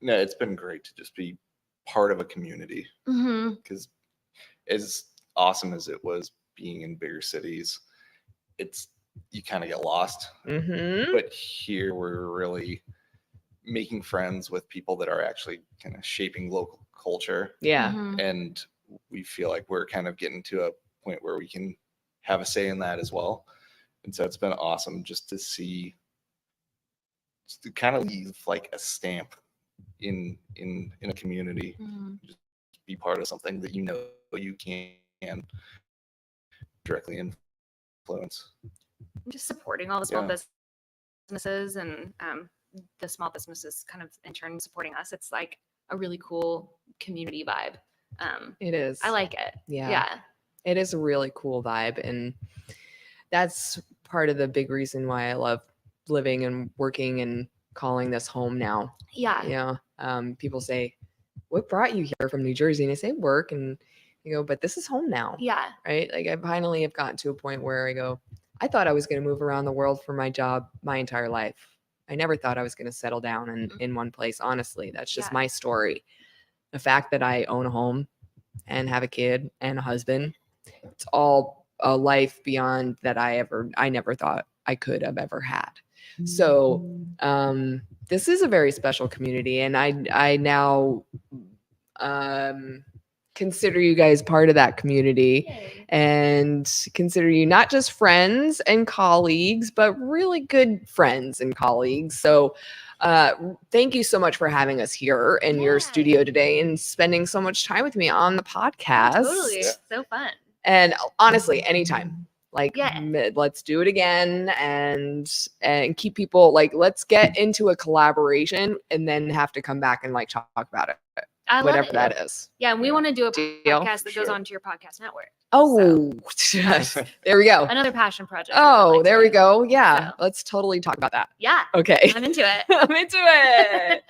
No, it's been great to just be part of a community, because as awesome as it was being in bigger cities, you kind of get lost. But here we're really making friends with people that are actually kind of shaping local culture, Yeah. and we feel like we're kind of getting to a point where we can have a say in that as well. And so it's been awesome just to see, just to kind of leave like a stamp in a community, just be part of something that you can directly influence. just supporting all the small Yeah. businesses and the small businesses kind of in turn supporting us. It's like a really cool community vibe. It is. I like it. Yeah. Yeah. It is a really cool vibe. And that's part of the big reason why I love living and working and calling this home now. Yeah. You know, people say, what brought you here from New Jersey? And I say work, and you go, but this is home now. Yeah. Right. Like I finally have gotten to a point where I go, I thought I was going to move around the world for my job my entire life. I never thought I was going to settle down in one place. Honestly, that's just Yeah. my story. The fact that I own a home and have a kid and a husband, it's all a life beyond that I never thought I could have ever had. So this is a very special community, and I now consider you guys part of that community. Yay. And consider you not just friends and colleagues, but really good friends and colleagues. So thank you so much for having us here in your Yeah. studio today and spending so much time with me on the podcast. Totally. It's so fun. And honestly, anytime. Like, Yeah. let's do it again and keep people like, let's get into a collaboration and then have to come back and like talk about it, I love whatever it. that is. Yeah. And we Yeah. want to do a Deal. podcast that goes Sure. onto your podcast network. Oh, there we go. Another passion project. we would Oh, like there to we do. go. Yeah, So. let's totally talk about that. Yeah. Okay. I'm into it. I'm into it.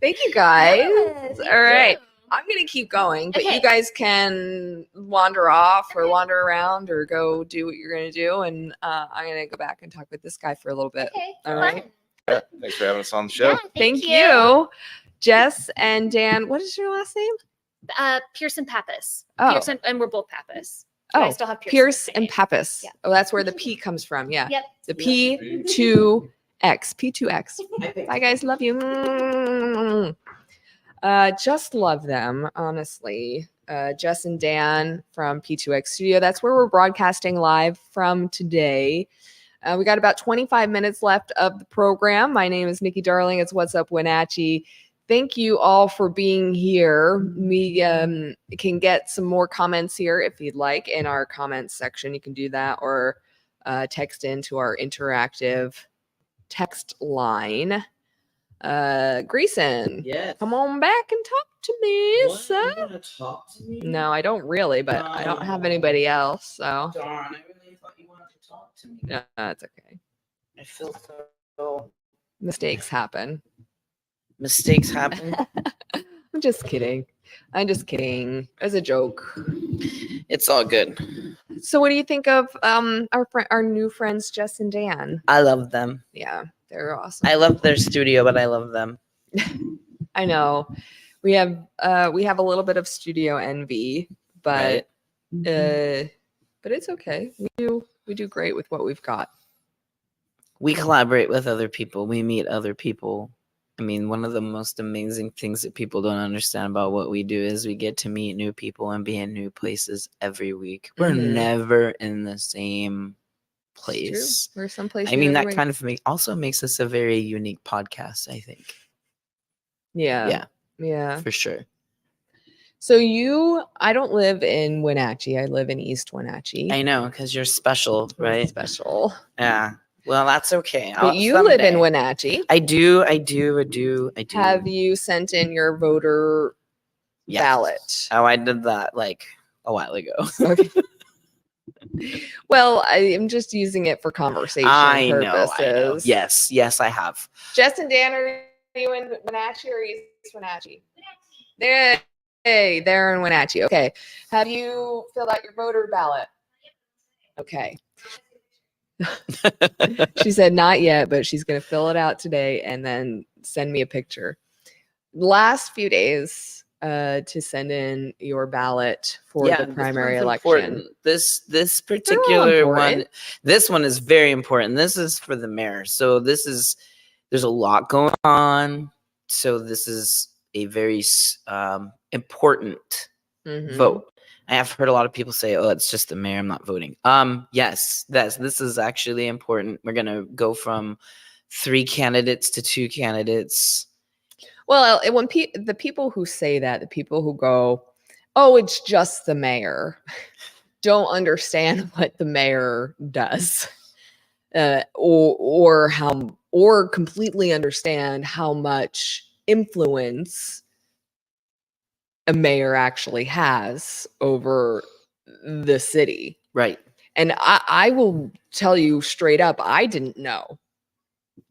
Thank you guys. Yes, All thank right. you. I'm going to keep going, but Okay. you guys can wander off or Okay. wander around or go do what you're going to do. And I'm going to go back and talk with this guy for a little bit. Okay. All fun. right. Yeah, thanks for having us on the show. Yeah, Thank you. Jess and Dan. What is your last name? Pearson Pappas. Oh. Pearson, and we're both Pappas. But I Oh, still have Pearson Pierce in my and name. Pappas. Yeah. Oh, that's where the P comes from. Yeah. Yep. The P2X. P2X. Bye, guys. Love you. Just love them, honestly. Jess and Dan from P2X Studio. That's where we're broadcasting live from today. We got about 25 minutes left of the program. My name is Nikki Darling. It's What's Up Wenatchee. Thank you all for being here. We can get some more comments here if you'd like in our comments section. You can do that or text into our interactive text line. Grayson, Yes. come on back and talk to me, What? sir. You wanna talk to me? No, I don't really, but I don't have anybody else, so Darn, I really thought you wanted to talk to me. no, it's okay. I feel so. Mistakes happen. Mistakes happen. I'm just kidding. I'm just kidding. As a joke. It's all good. So, what do you think of our new friends Jess and Dan? I love them. Yeah, they're awesome. I love their studio, but I love them. I know we have a little bit of studio envy, but it's okay. We do great with what we've got. We collaborate with other people. We meet other people. I mean, one of the most amazing things that people don't understand about what we do is we get to meet new people and be in new places every week. We're Mhm. never in the same It's place. true. We're someplace. I mean, new that every week. kind of also makes us a very unique podcast, I think. Yeah. For sure. So I don't live in Wenatchee. I live in East Wenatchee. I know, because you're special, I'm right? Special. Yeah. Well, that's okay. But you live in someday. Wenatchee. I do. Have you sent in your voter Yes. ballot. Oh, I did that like a while ago. Okay. Well, I am just using it for conversation I purposes. know. Yes, I have. Jess and Dan, are you in Wenatchee or East Wenatchee? They're in Wenatchee. Okay. Have you filled out your voter ballot? Okay. She said not yet, but she's going to fill it out today and then send me a picture. Last few days to send in your ballot for the primary election. Important. This particular one, important. this one is very important. This is for the mayor. So there's a lot going on. So this is a very important Mhm. vote. I have heard a lot of people say, "Oh, it's just the mayor. I'm not voting." Yes, this is actually important. We're gonna go from 3 candidates to 2 candidates. Well, when the people who say that, the people who go, "Oh, it's just the mayor," don't understand what the mayor does, or completely understand how much influence a mayor actually has over the city. Right. And I will tell you straight up, I didn't know.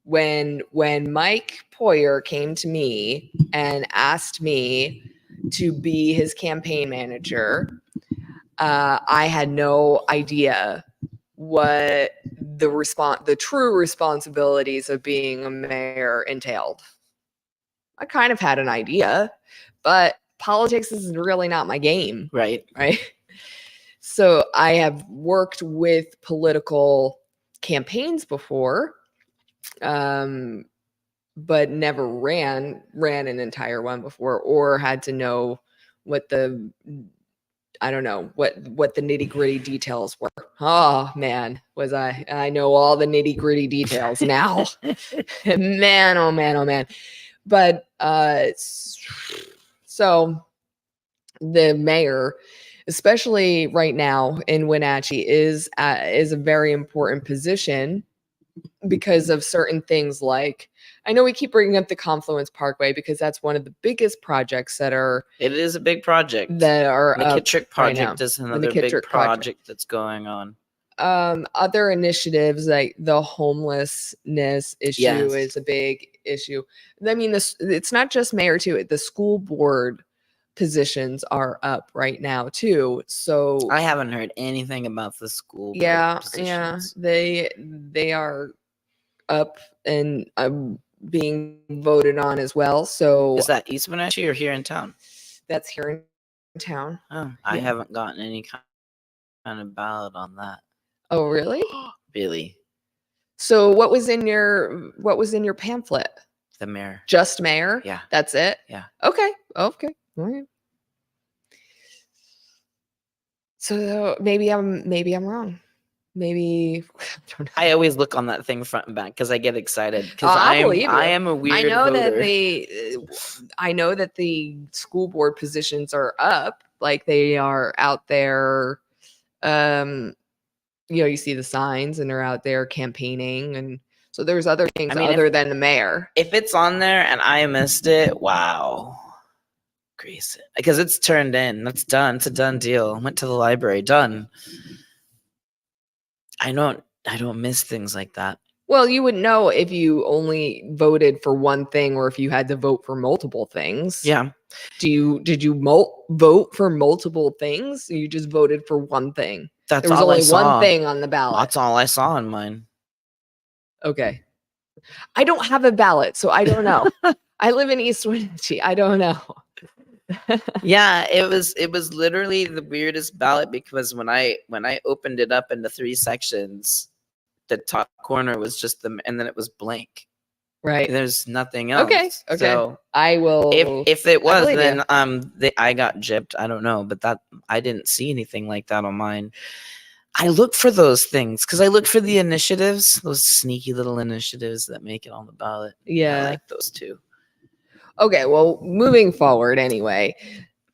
When Mike Poyer came to me and asked me to be his campaign manager, I had no idea what the true responsibilities of being a mayor entailed. I kind of had an idea, but politics is really not my game. Right. So I have worked with political campaigns before, but never ran an entire one before, or had to know what the nitty gritty details were. Oh man, I know all the nitty gritty details now. Man, oh man, oh man. But so the mayor, especially right now in Wenatchee, is a very important position because of certain things. Like, I know we keep bringing up the Confluence Parkway because that's one of the biggest projects It is a big project. that are McKittrick up project right now. is another big project that's going on. Other initiatives like the homelessness issue is a big issue. I mean, it's not just mayor too. The school board positions are up right now too. So I haven't heard anything about the school. Yeah, positions. they are up and being voted on as well. So Is that East Wenatchee or here in town? that's here in town. Oh, I Yeah. haven't gotten any kind of ballot on that. Oh, really? Really? So what was in your pamphlet? The mayor. Just mayor? Yeah. That's it? Yeah. Okay. All right. So maybe I'm wrong. Maybe I don't know. I always look on that thing front and back because I get excited because I believe I you. am a weird I know voter. I know that the school board positions are up, like they are out there. You see the signs and they're out there campaigning, and so there's other things other than the mayor. If it's on there and I missed it, wow. Grace it. Because it's turned in. That's done. It's a done deal. Went to the library. Done. I don't miss things like that. Well, you would know if you only voted for one thing or if you had to vote for multiple things. Yeah. Did you vote for multiple things? Or you just voted for one thing? That's there was all only I saw. one thing on the ballot. That's all I saw in mine. Okay. I don't have a ballot, so I don't know. I live in East Wenatchee. I don't know. Yeah, it was literally the weirdest ballot because when I opened it up into 3 sections, the top corner was just and then it was blank. Right. There's nothing else. Okay. So I will. If it was, then you. I got gypped. I don't know, but I didn't see anything like that on mine. I look for those things because I look for the initiatives, those sneaky little initiatives that make it on the ballot. Yeah. I like those too. Okay, well, moving forward anyway,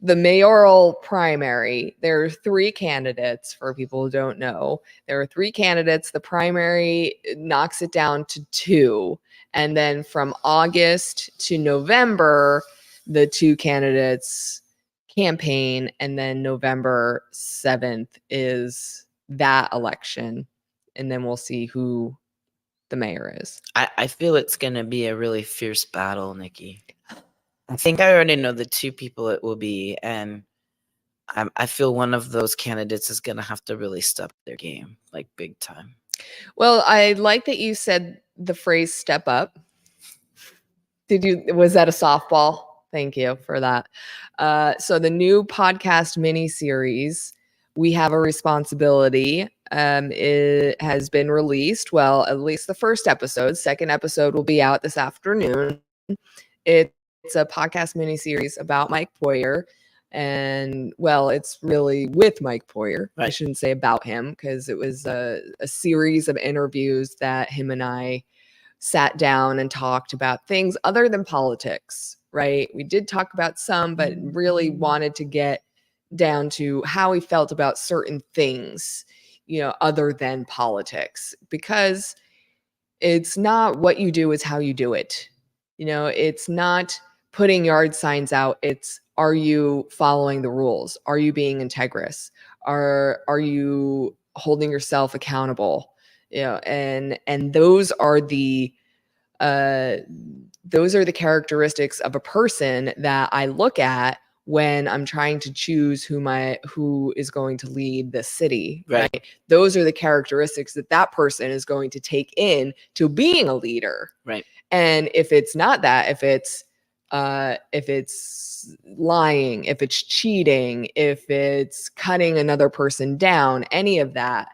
the mayoral primary, there are 3 candidates for people who don't know. There are 3 candidates. The primary knocks it down to 2. And then from August to November, the 2 candidates campaign, and then November 7th is that election, and then we'll see who the mayor is. I feel it's going to be a really fierce battle, Nikki. I think I already know the two people it will be, and I feel one of those candidates is going to have to really step their game, like big time. Well, I like that you said the phrase "step up." Was that a softball? Thank you for that. So the new podcast mini series, We Have a Responsibility, it has been released. Well, at least the first episode. Second episode will be out this afternoon. It's a podcast mini series about Mike Poyer. And well, it's really with Mike Poyer. Right. I shouldn't say about him, because it was a series of interviews that him and I sat down and talked about things other than politics, right? We did talk about some, but really wanted to get down to how he felt about certain things, other than politics, because it's not what you do, it's how you do it. It's not putting yard signs out. It's, are you following the rules? Are you being integrous? Are you holding yourself accountable? And those are the characteristics of a person that I look at when I'm trying to choose who is going to lead the city. Right? Those are the characteristics that person is going to take in to being a leader. Right. And if it's not that, if it's lying, if it's cheating, if it's cutting another person down, any of that,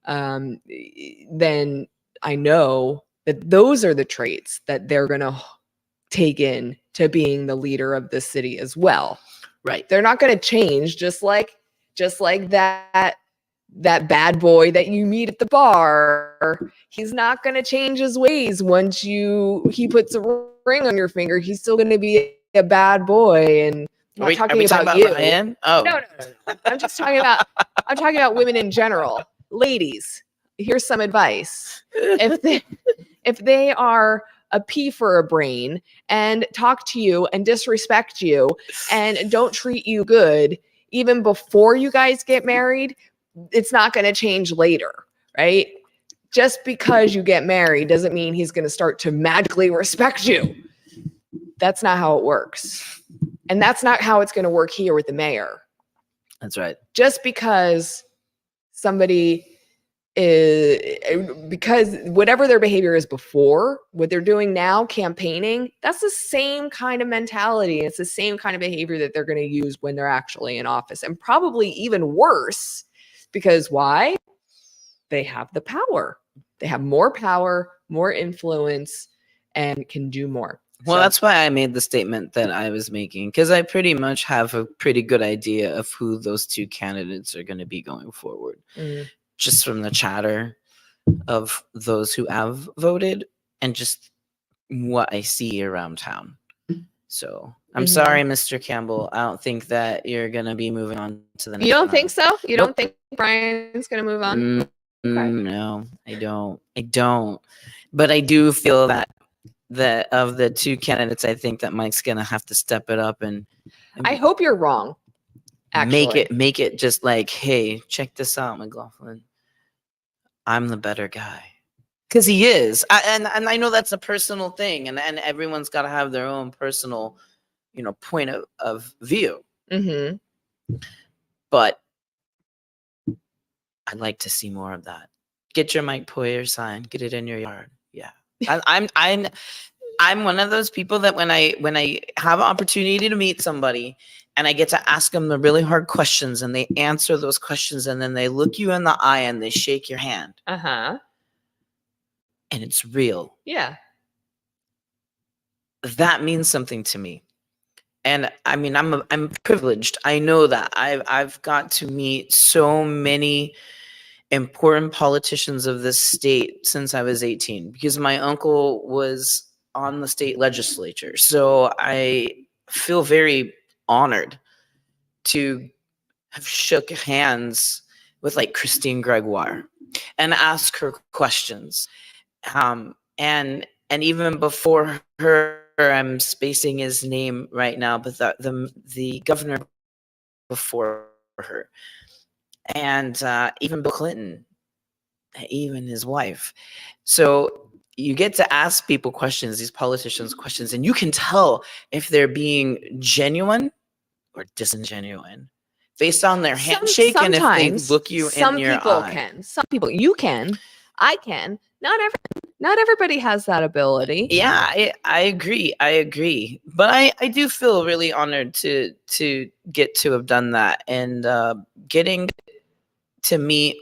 then I know that those are the traits that they're going to take in to being the leader of the city as well. Right. They're not going to change, just like that bad boy that you meet at the bar. He's not going to change his ways once he puts a ring on your finger. He's still going to be a bad boy. And I'm not talking about you. Ryan? Oh. No. I'm just talking about women in general. Ladies, here's some advice. If they are a pea for a brain and talk to you and disrespect you and don't treat you good, even before you guys get married, it's not going to change later, right? Just because you get married doesn't mean he's going to start to magically respect you. That's not how it works. And that's not how it's going to work here with the mayor. That's right. Just because somebody because whatever their behavior is before, what they're doing now, campaigning, that's the same kind of mentality. It's the same kind of behavior that they're going to use when they're actually in office, and probably even worse, because why? They have the power. They have more power, more influence, and can do more. Well, So- that's why I made the statement that I was making, because I pretty much have a pretty good idea of who those two candidates are going to be going forward. Mm. Just from the chatter of those who have voted and just what I see around town. So I'm Mhm. sorry, Mr. Campbell. I don't think that you're going to be moving on to the next You don't round. think so? You Nope. don't think Brian's going to move on? No, I don't. But I do feel that of the two candidates, I think that Mike's going to have to step it up and I hope you're wrong. Actually. make it just like, hey, check this out, McLaughlin. I'm the better guy. Because he is. And I know that's a personal thing. And everyone's got to have their own personal, point of view. Mm-hmm. But I'd like to see more of that. Get your Mike Poyer sign. Get it in your yard. Yeah. I'm one of those people that when I have an opportunity to meet somebody and I get to ask them the really hard questions and they answer those questions and then they look you in the eye and they shake your hand Uh-huh. and it's real. Yeah. That means something to me. And I mean, I'm privileged. I know that I've got to meet so many important politicians of this state since I was 18 because my uncle was on the state legislature. So I feel very honored to have shook hands with like Christine Gregoire and ask her questions. And even before her, I'm spacing his name right now, but the governor before her. And even Bill Clinton, even his wife. So you get to ask people questions, these politicians questions, and you can tell if they're being genuine or disingenuine based on their handshake and if they look you in your eye. Some people you can, I can. Not everybody has that ability. Yeah, I agree. But I do feel really honored to get to have done that, and getting to meet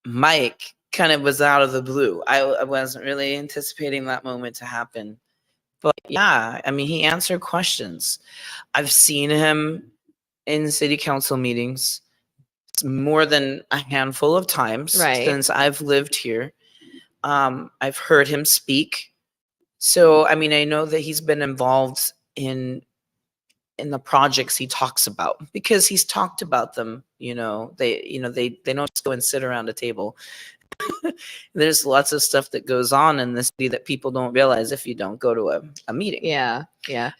Mike kind of was out of the blue. I wasn't really anticipating that moment to happen. But yeah, I mean, he answered questions. I've seen him in city council meetings more than a handful of times since I've lived here. I've heard him speak. So, I mean, I know that he's been involved in the projects he talks about because he's talked about them. They don't just go and sit around a table. There's lots of stuff that goes on in the city that people don't realize if you don't go to a meeting. Yeah.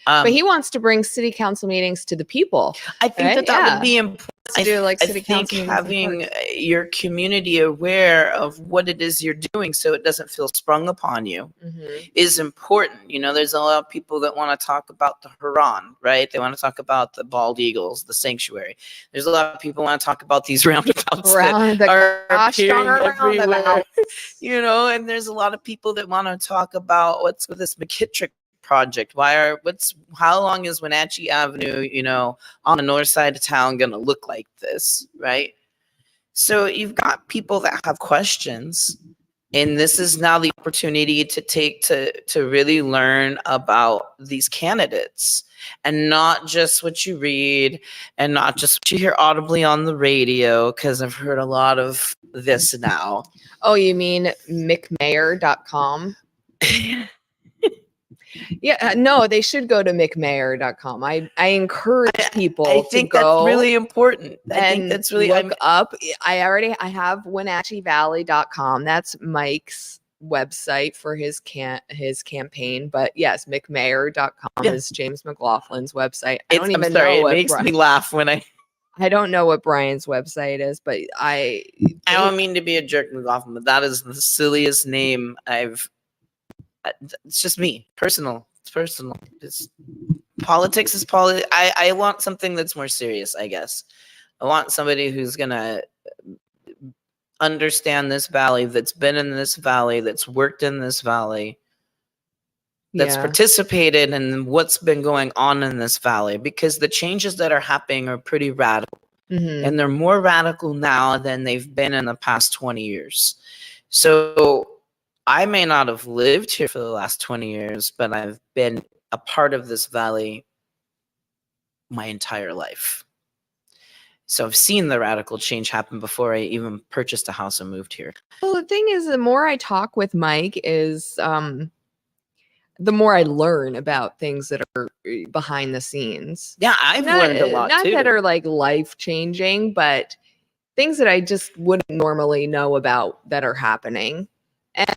But he wants to bring city council meetings to the people. I think that would be important. I do like city council meetings. Having your community aware of what it is you're doing so it doesn't feel sprung upon you is important. There's a lot of people that want to talk about the Huron, right? They want to talk about the bald eagles, the sanctuary. There's a lot of people who want to talk about these roundabouts that are appearing everywhere. And there's a lot of people that want to talk about what's with this McKittrick project. How long is Wenatchee Avenue, on the north side of town going to look like this, right? So you've got people that have questions, and this is now the opportunity to really learn about these candidates, and not just what you read and not just what you hear audibly on the radio, because I've heard a lot of this now. Oh, you mean mcmayor.com? Yeah, no, they should go to mcmayor.com. I encourage people I think to go that's really important. I think that's really look up. I have wenatcheevalley.com. That's Mike's website for his campaign. But yes, mcmayor.com is James McLaughlin's website. It makes me laugh when I don't know what Brian's website is, but I don't mean to be a jerk, McLaughlin, but that is the silliest name it's just me. Personal. It's personal. Politics is politics. I want something that's more serious, I guess. I want somebody who's going to understand this valley, that's been in this valley, that's worked in this valley, that's participated in what's been going on in this valley, because the changes that are happening are pretty radical. And they're more radical now than they've been in the past 20 years. So I may not have lived here for the last 20 years, but I've been a part of this valley my entire life. So I've seen the radical change happen before I even purchased a house and moved here. Well, the thing is, the more I talk with Mike is the more I learn about things that are behind the scenes. Yeah, I've learned a lot too. Not that are like life-changing, but things that I just wouldn't normally know about that are happening.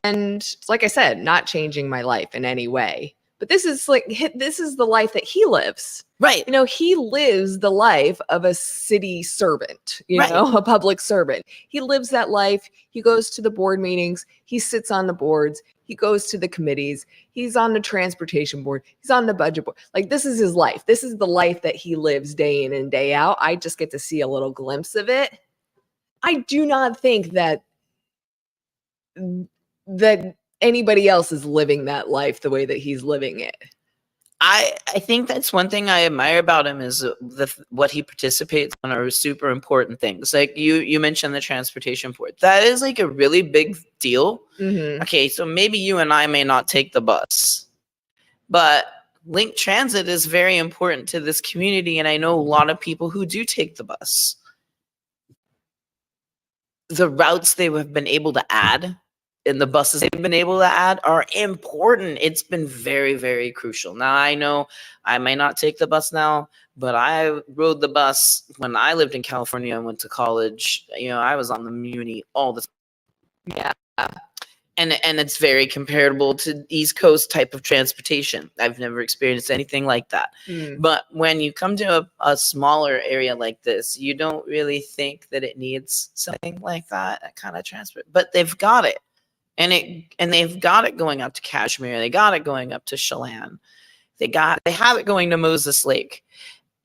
And like I said, not changing my life in any way. But this is the life that he lives. Right. He lives the life of a city servant, a public servant. He lives that life. He goes to the board meetings. He sits on the boards. He goes to the committees. He's on the transportation board. He's on the budget board. Like, this is his life. This is the life that he lives day in and day out. I just get to see a little glimpse of it. I do not think that anybody else is living that life the way that he's living it. I think that's one thing I admire about him is what he participates on are super important things. Like you mentioned the transportation board. That is like a really big deal. Okay, so maybe you and I may not take the bus, but Link Transit is very important to this community, and I know a lot of people who do take the bus. The routes they have been able to add and the buses they've been able to add are important. It's been very, very crucial. Now, I know I may not take the bus now, but I rode the bus when I lived in California and went to college. I was on the Muni all the time. Yeah. and it's very comparable to East Coast type of transportation. I've never experienced anything like that. But when you come to a smaller area like this, you don't really think that it needs something like that kind of transport. But they've got it. And they've got it going up to Kashmir. They got it going up to Chelan. They have it going to Moses Lake.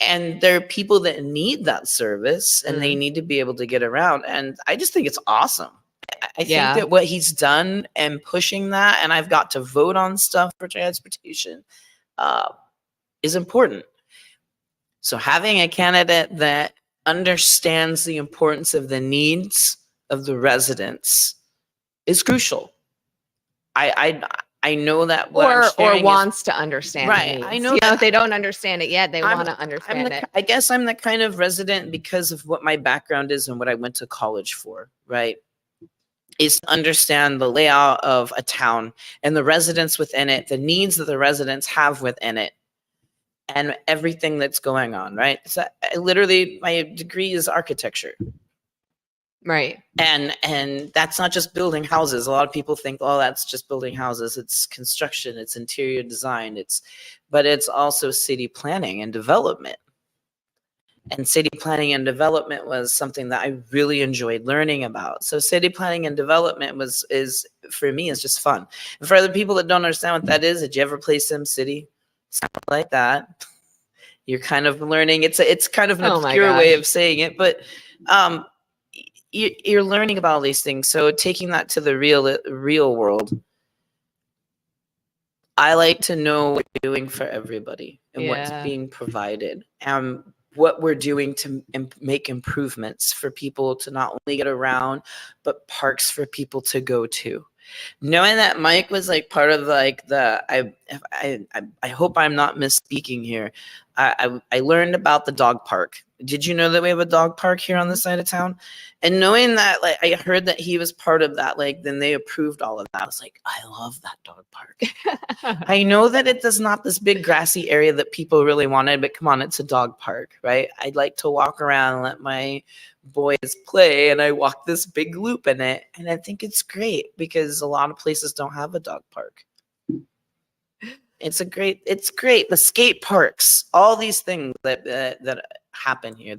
And there are people that need that service, and they need to be able to get around. And I just think it's awesome. I think that what he's done and pushing that, and I've got to vote on stuff for transportation, is important. So having a candidate that understands the importance of the needs of the residents is crucial. I know that or wants to understand. Right. Needs. I know if they don't understand it yet, they want to understand it. I guess I'm the kind of resident, because of what my background is and what I went to college for, right? Is to understand the layout of a town and the residents within it, the needs that the residents have within it, and everything that's going on, right? So my degree is architecture. Right. And that's not just building houses. A lot of people think, oh, that's just building houses. It's construction, it's interior design, but it's also city planning and development. And city planning and development was something that I really enjoyed learning about. So city planning and development is for me, is just fun. And for other people that don't understand what that is, did you ever play SimCity? It's kind of like that. You're kind of learning. It's kind of an obscure way of saying it, but you're learning about all these things. So taking that to the real world, I like to know what we're doing for everybody and what's being provided, and what we're doing to make improvements for people to not only get around, but parks for people to go to. Knowing that Mike was like part of like I hope I'm not misspeaking here. I learned about the dog park. Did you know that we have a dog park here on this side of town? And knowing that, like, I heard that he was part of that, like, then they approved all of that. I was like, I love that dog park. I know that it is not this big grassy area that people really wanted, but come on, it's a dog park, right? I'd like to walk around and let my boys play, and I walk this big loop in it. And I think it's great because a lot of places don't have a dog park. It's great. The skate parks, all these things that happen here.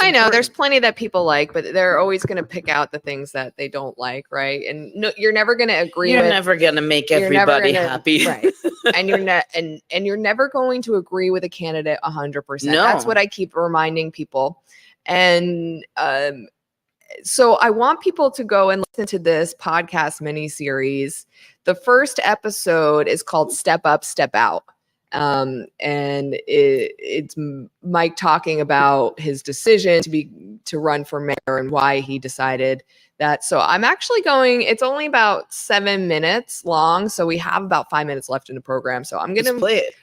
I know there's plenty that people like, but they're always going to pick out the things that they don't like, right? And no, you're never going to agree. You're never going to make everybody happy, right? And you're never going to agree with a candidate 100%. No. That's what I keep reminding people. And so I want people to go and listen to this podcast mini series. The first episode is called Step Up, Step Out. And it's Mike talking about his decision to run for mayor and why he decided that. So I'm actually it's only about 7 minutes long. So we have about 5 minutes left in the program. So I'm going to play it.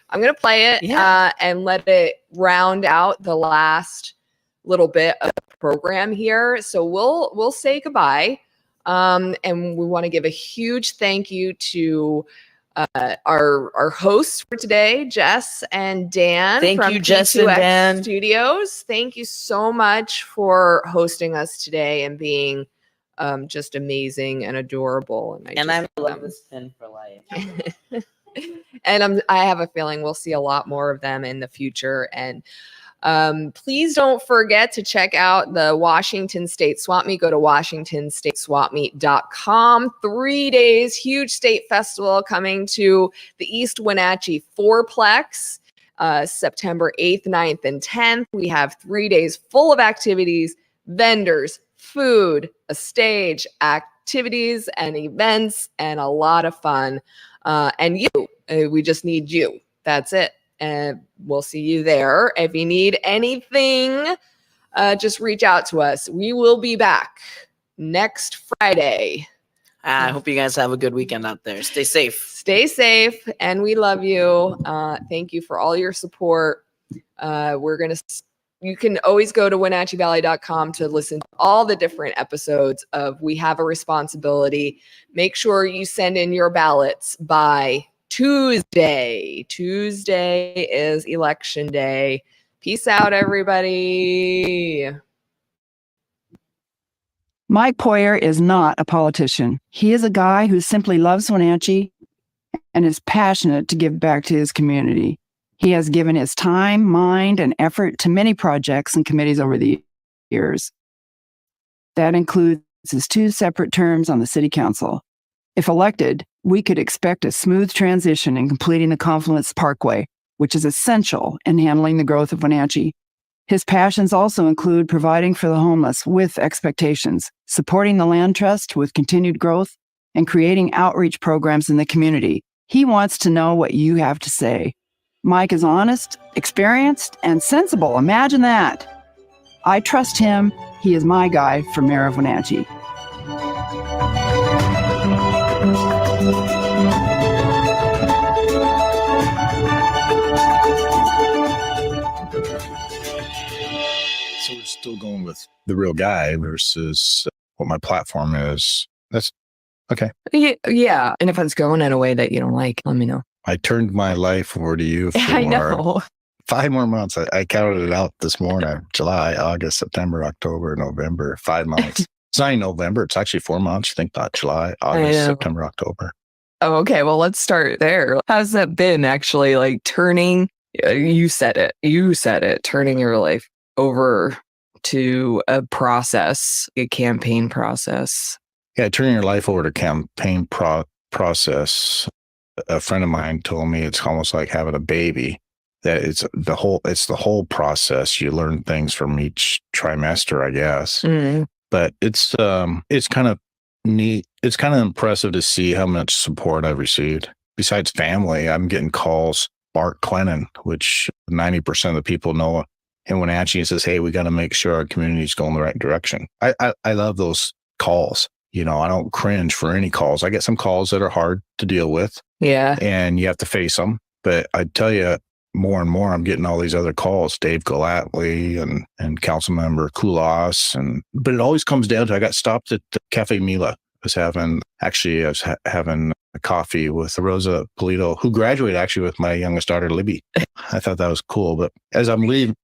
And let it round out the last little bit of the program here. So we'll say goodbye. And we want to give a huge thank you to our hosts for today, Jess and Dan. Thank from you, Jess and Dan Studios. Thank you so much for hosting us today and being just amazing and adorable. And I love this pin for life. And I have a feeling we'll see a lot more of them in the future. And please don't forget to check out the Washington State Swap Meet. Go to WashingtonStateSwapMeet.com. 3 days, huge state festival coming to the East Wenatchee Fourplex, September 8th, 9th, and 10th. We have 3 days full of activities, vendors, food, a stage, activities and events, and a lot of fun. And we just need you. That's it. And we'll see you there. If you need anything, just reach out to us. We will be back next Friday. I hope you guys have a good weekend out there. Stay safe. And we love you. Thank you for all your support. You can always go to WenatcheeValley.com to listen to all the different episodes of We Have a Responsibility. Make sure you send in your ballots by Tuesday. Tuesday is election day. Peace out, everybody. Mike Poyer is not a politician. He is a guy who simply loves Wenatchee and is passionate to give back to his community. He has given his time, mind, and effort to many projects and committees over the years. That includes his 2 separate terms on the City Council. If elected, we could expect a smooth transition in completing the Confluence Parkway, which is essential in handling the growth of Wenatchee. His passions also include providing for the homeless with expectations, supporting the land trust with continued growth, and creating outreach programs in the community. He wants to know what you have to say. Mike is honest, experienced, and sensible. Imagine that. I trust him. He is my guy for Mayor of Wenatchee. So we're still going with the real guy versus what my platform is. That's okay. Yeah. And if it's going in a way that you don't like, let me know. I turned my life over to you for I know. 5 more months. I counted it out this morning. July, August, September, October, November, 5 months. It's not even November. It's actually 4 months. Think about July, August, September, October. Oh, okay. Well, let's start there. How's that been actually, like, turning? You said it. Turning your life over to a process, a campaign process. Yeah, turning your life over to campaign process. A friend of mine told me it's almost like having a baby. That it's the whole process. You learn things from each trimester, I guess. Mm. But it's kind of neat. It's kind of impressive to see how much support I've received. Besides family, I'm getting calls. Bart Clennon, which 90% of the people know in Wenatchee, says, "Hey, we got to make sure our community is going the right direction." I love those calls. You know, I don't cringe for any calls. I get some calls that are hard to deal with. Yeah. And you have to face them. But I tell you, more and more, I'm getting all these other calls, Dave Galatly and Councilmember Koulas. But it always comes down to, I got stopped at Cafe Mila. I was having a coffee with Rosa Polito, who graduated actually with my youngest daughter, Libby. I thought that was cool. But as I'm leaving,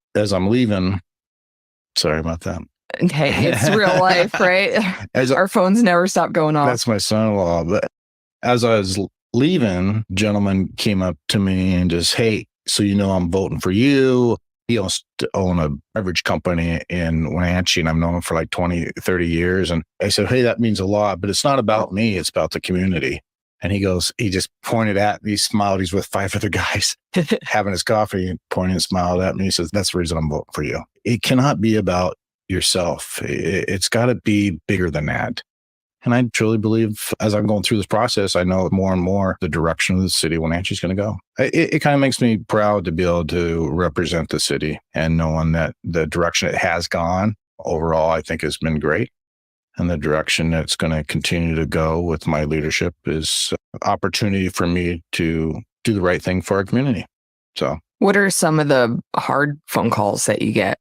sorry about that. Okay, it's real life, right? Our phones never stop going off. That's my son-in-law. But as I was leaving, a gentleman came up to me and just, "Hey, so you know I'm voting for you." He used to own a beverage company in Wenatchee, and I've known him for like 20, 30 years. And I said, "Hey, that means a lot, but it's not about me. It's about the community." And he just pointed at me, he smiled. He's with 5 other guys having his coffee and pointing and smiled at me. He says, "That's the reason I'm voting for you." It cannot be about yourself. It's got to be bigger than that. And I truly believe, as I'm going through this process, I know more and more the direction of the city Wenatchee is going to go. It kind of makes me proud to be able to represent the city, and knowing that the direction it has gone overall, I think, has been great. And the direction that it's going to continue to go with my leadership is opportunity for me to do the right thing for our community. So, what are some of the hard phone calls that you get?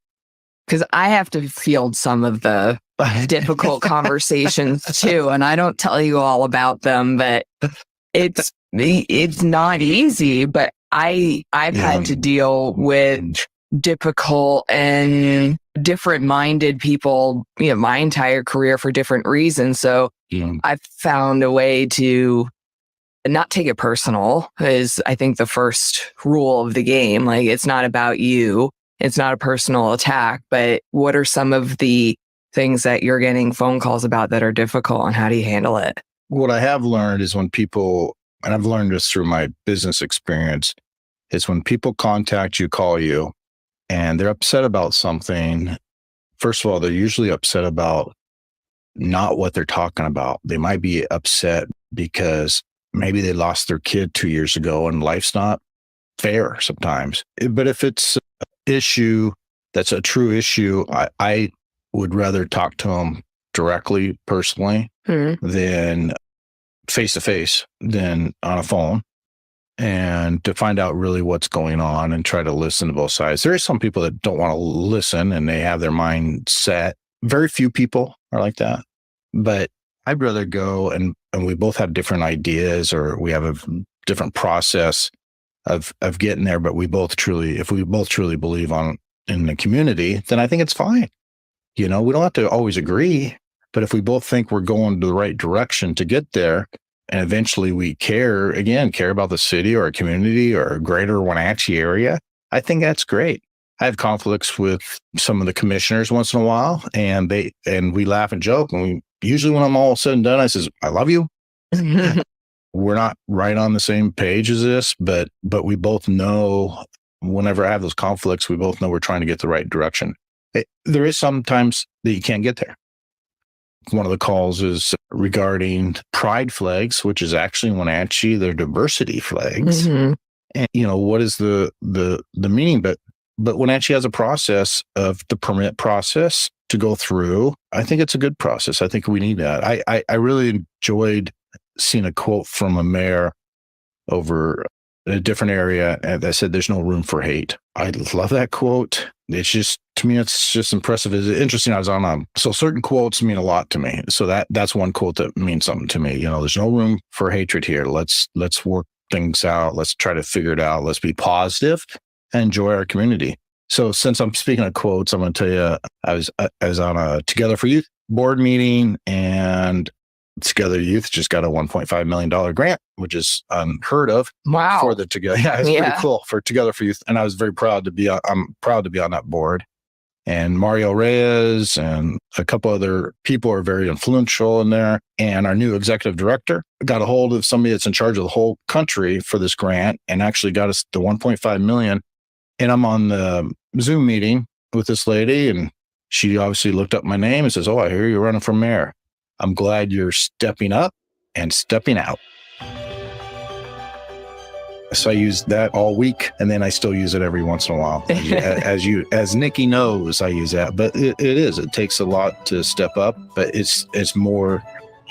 Because I have to field some of the difficult conversations too, and I don't tell you all about them, but it's not easy. But I've had to deal with difficult and different minded people, my entire career for different reasons. So I've found a way to not take it personal is, I think, the first rule of the game. Like, it's not about you. It's not a personal attack, but what are some of the things that you're getting phone calls about that are difficult, and how do you handle it? What I have learned is when people, and I've learned this through my business experience, is when people contact you, call you, and they're upset about something. First of all, they're usually upset about not what they're talking about. They might be upset because maybe they lost their kid 2 years ago and life's not fair sometimes. But if it's an issue that's a true issue, I would rather talk to them directly, personally, than face to face, than on a phone, and to find out really what's going on and try to listen to both sides. There are some people that don't want to listen and they have their mind set. Very few people are like that, but I'd rather go and we both have different ideas, or we have a different process of getting there, but if we both truly believe in the community, then I think it's fine. We don't have to always agree, But if we both think we're going the right direction to get there, and eventually we care about the city or a community or a greater Wenatchee area, I think that's great. I have conflicts with some of the commissioners once in a while, and we laugh and joke. And usually when I'm all said and done, I says, I love you. We're not right on the same page as this, but we both know whenever I have those conflicts, we both know we're trying to get the right direction. There is sometimes that you can't get there. One of the calls is regarding pride flags, which is actually in Wenatchee, they're diversity flags. Mhm. And what is the meaning? But Wenatchee has a process of the permit process to go through. I think it's a good process. I think we need that. I really enjoyed seeing a quote from a mayor over a different area that said, there's no room for hate. I love that quote. It's just, to me, it's just impressive. It's interesting. I was on so certain quotes mean a lot to me. So that's one quote that means something to me. There's no room for hatred here. Let's work things out. Let's try to figure it out. Let's be positive and enjoy our community. So since I'm speaking of quotes, I'm going to tell you, I was on a Together for Youth board meeting, and Together Youth just got a $1.5 million grant, which is unheard of. Wow. For the Together. Yeah, it's pretty cool for Together for Youth. And I was very proud to be I'm proud to be on that board. And Mario Reyes and a couple other people are very influential in there. And our new executive director got a hold of somebody that's in charge of the whole country for this grant and actually got us the $1.5 million. And I'm on the Zoom meeting with this lady, and she obviously looked up my name and says, "Oh, I hear you're running for mayor. I'm glad you're stepping up and stepping out." So I use that all week, and then I still use it every once in a while. As Nikki knows, I use that. But it takes a lot to step up, but it's more,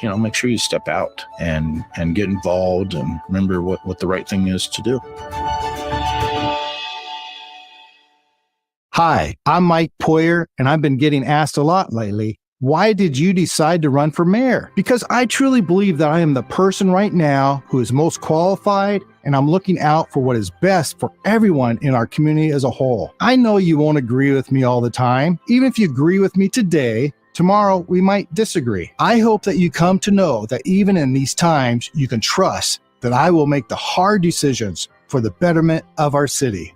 make sure you step out and get involved and remember what the right thing is to do. Hi, I'm Mike Poyer, and I've been getting asked a lot lately, why did you decide to run for mayor? Because I truly believe that I am the person right now who is most qualified, and I'm looking out for what is best for everyone in our community as a whole. I know you won't agree with me all the time. Even if you agree with me today, tomorrow we might disagree. I hope that you come to know that even in these times, you can trust that I will make the hard decisions for the betterment of our city.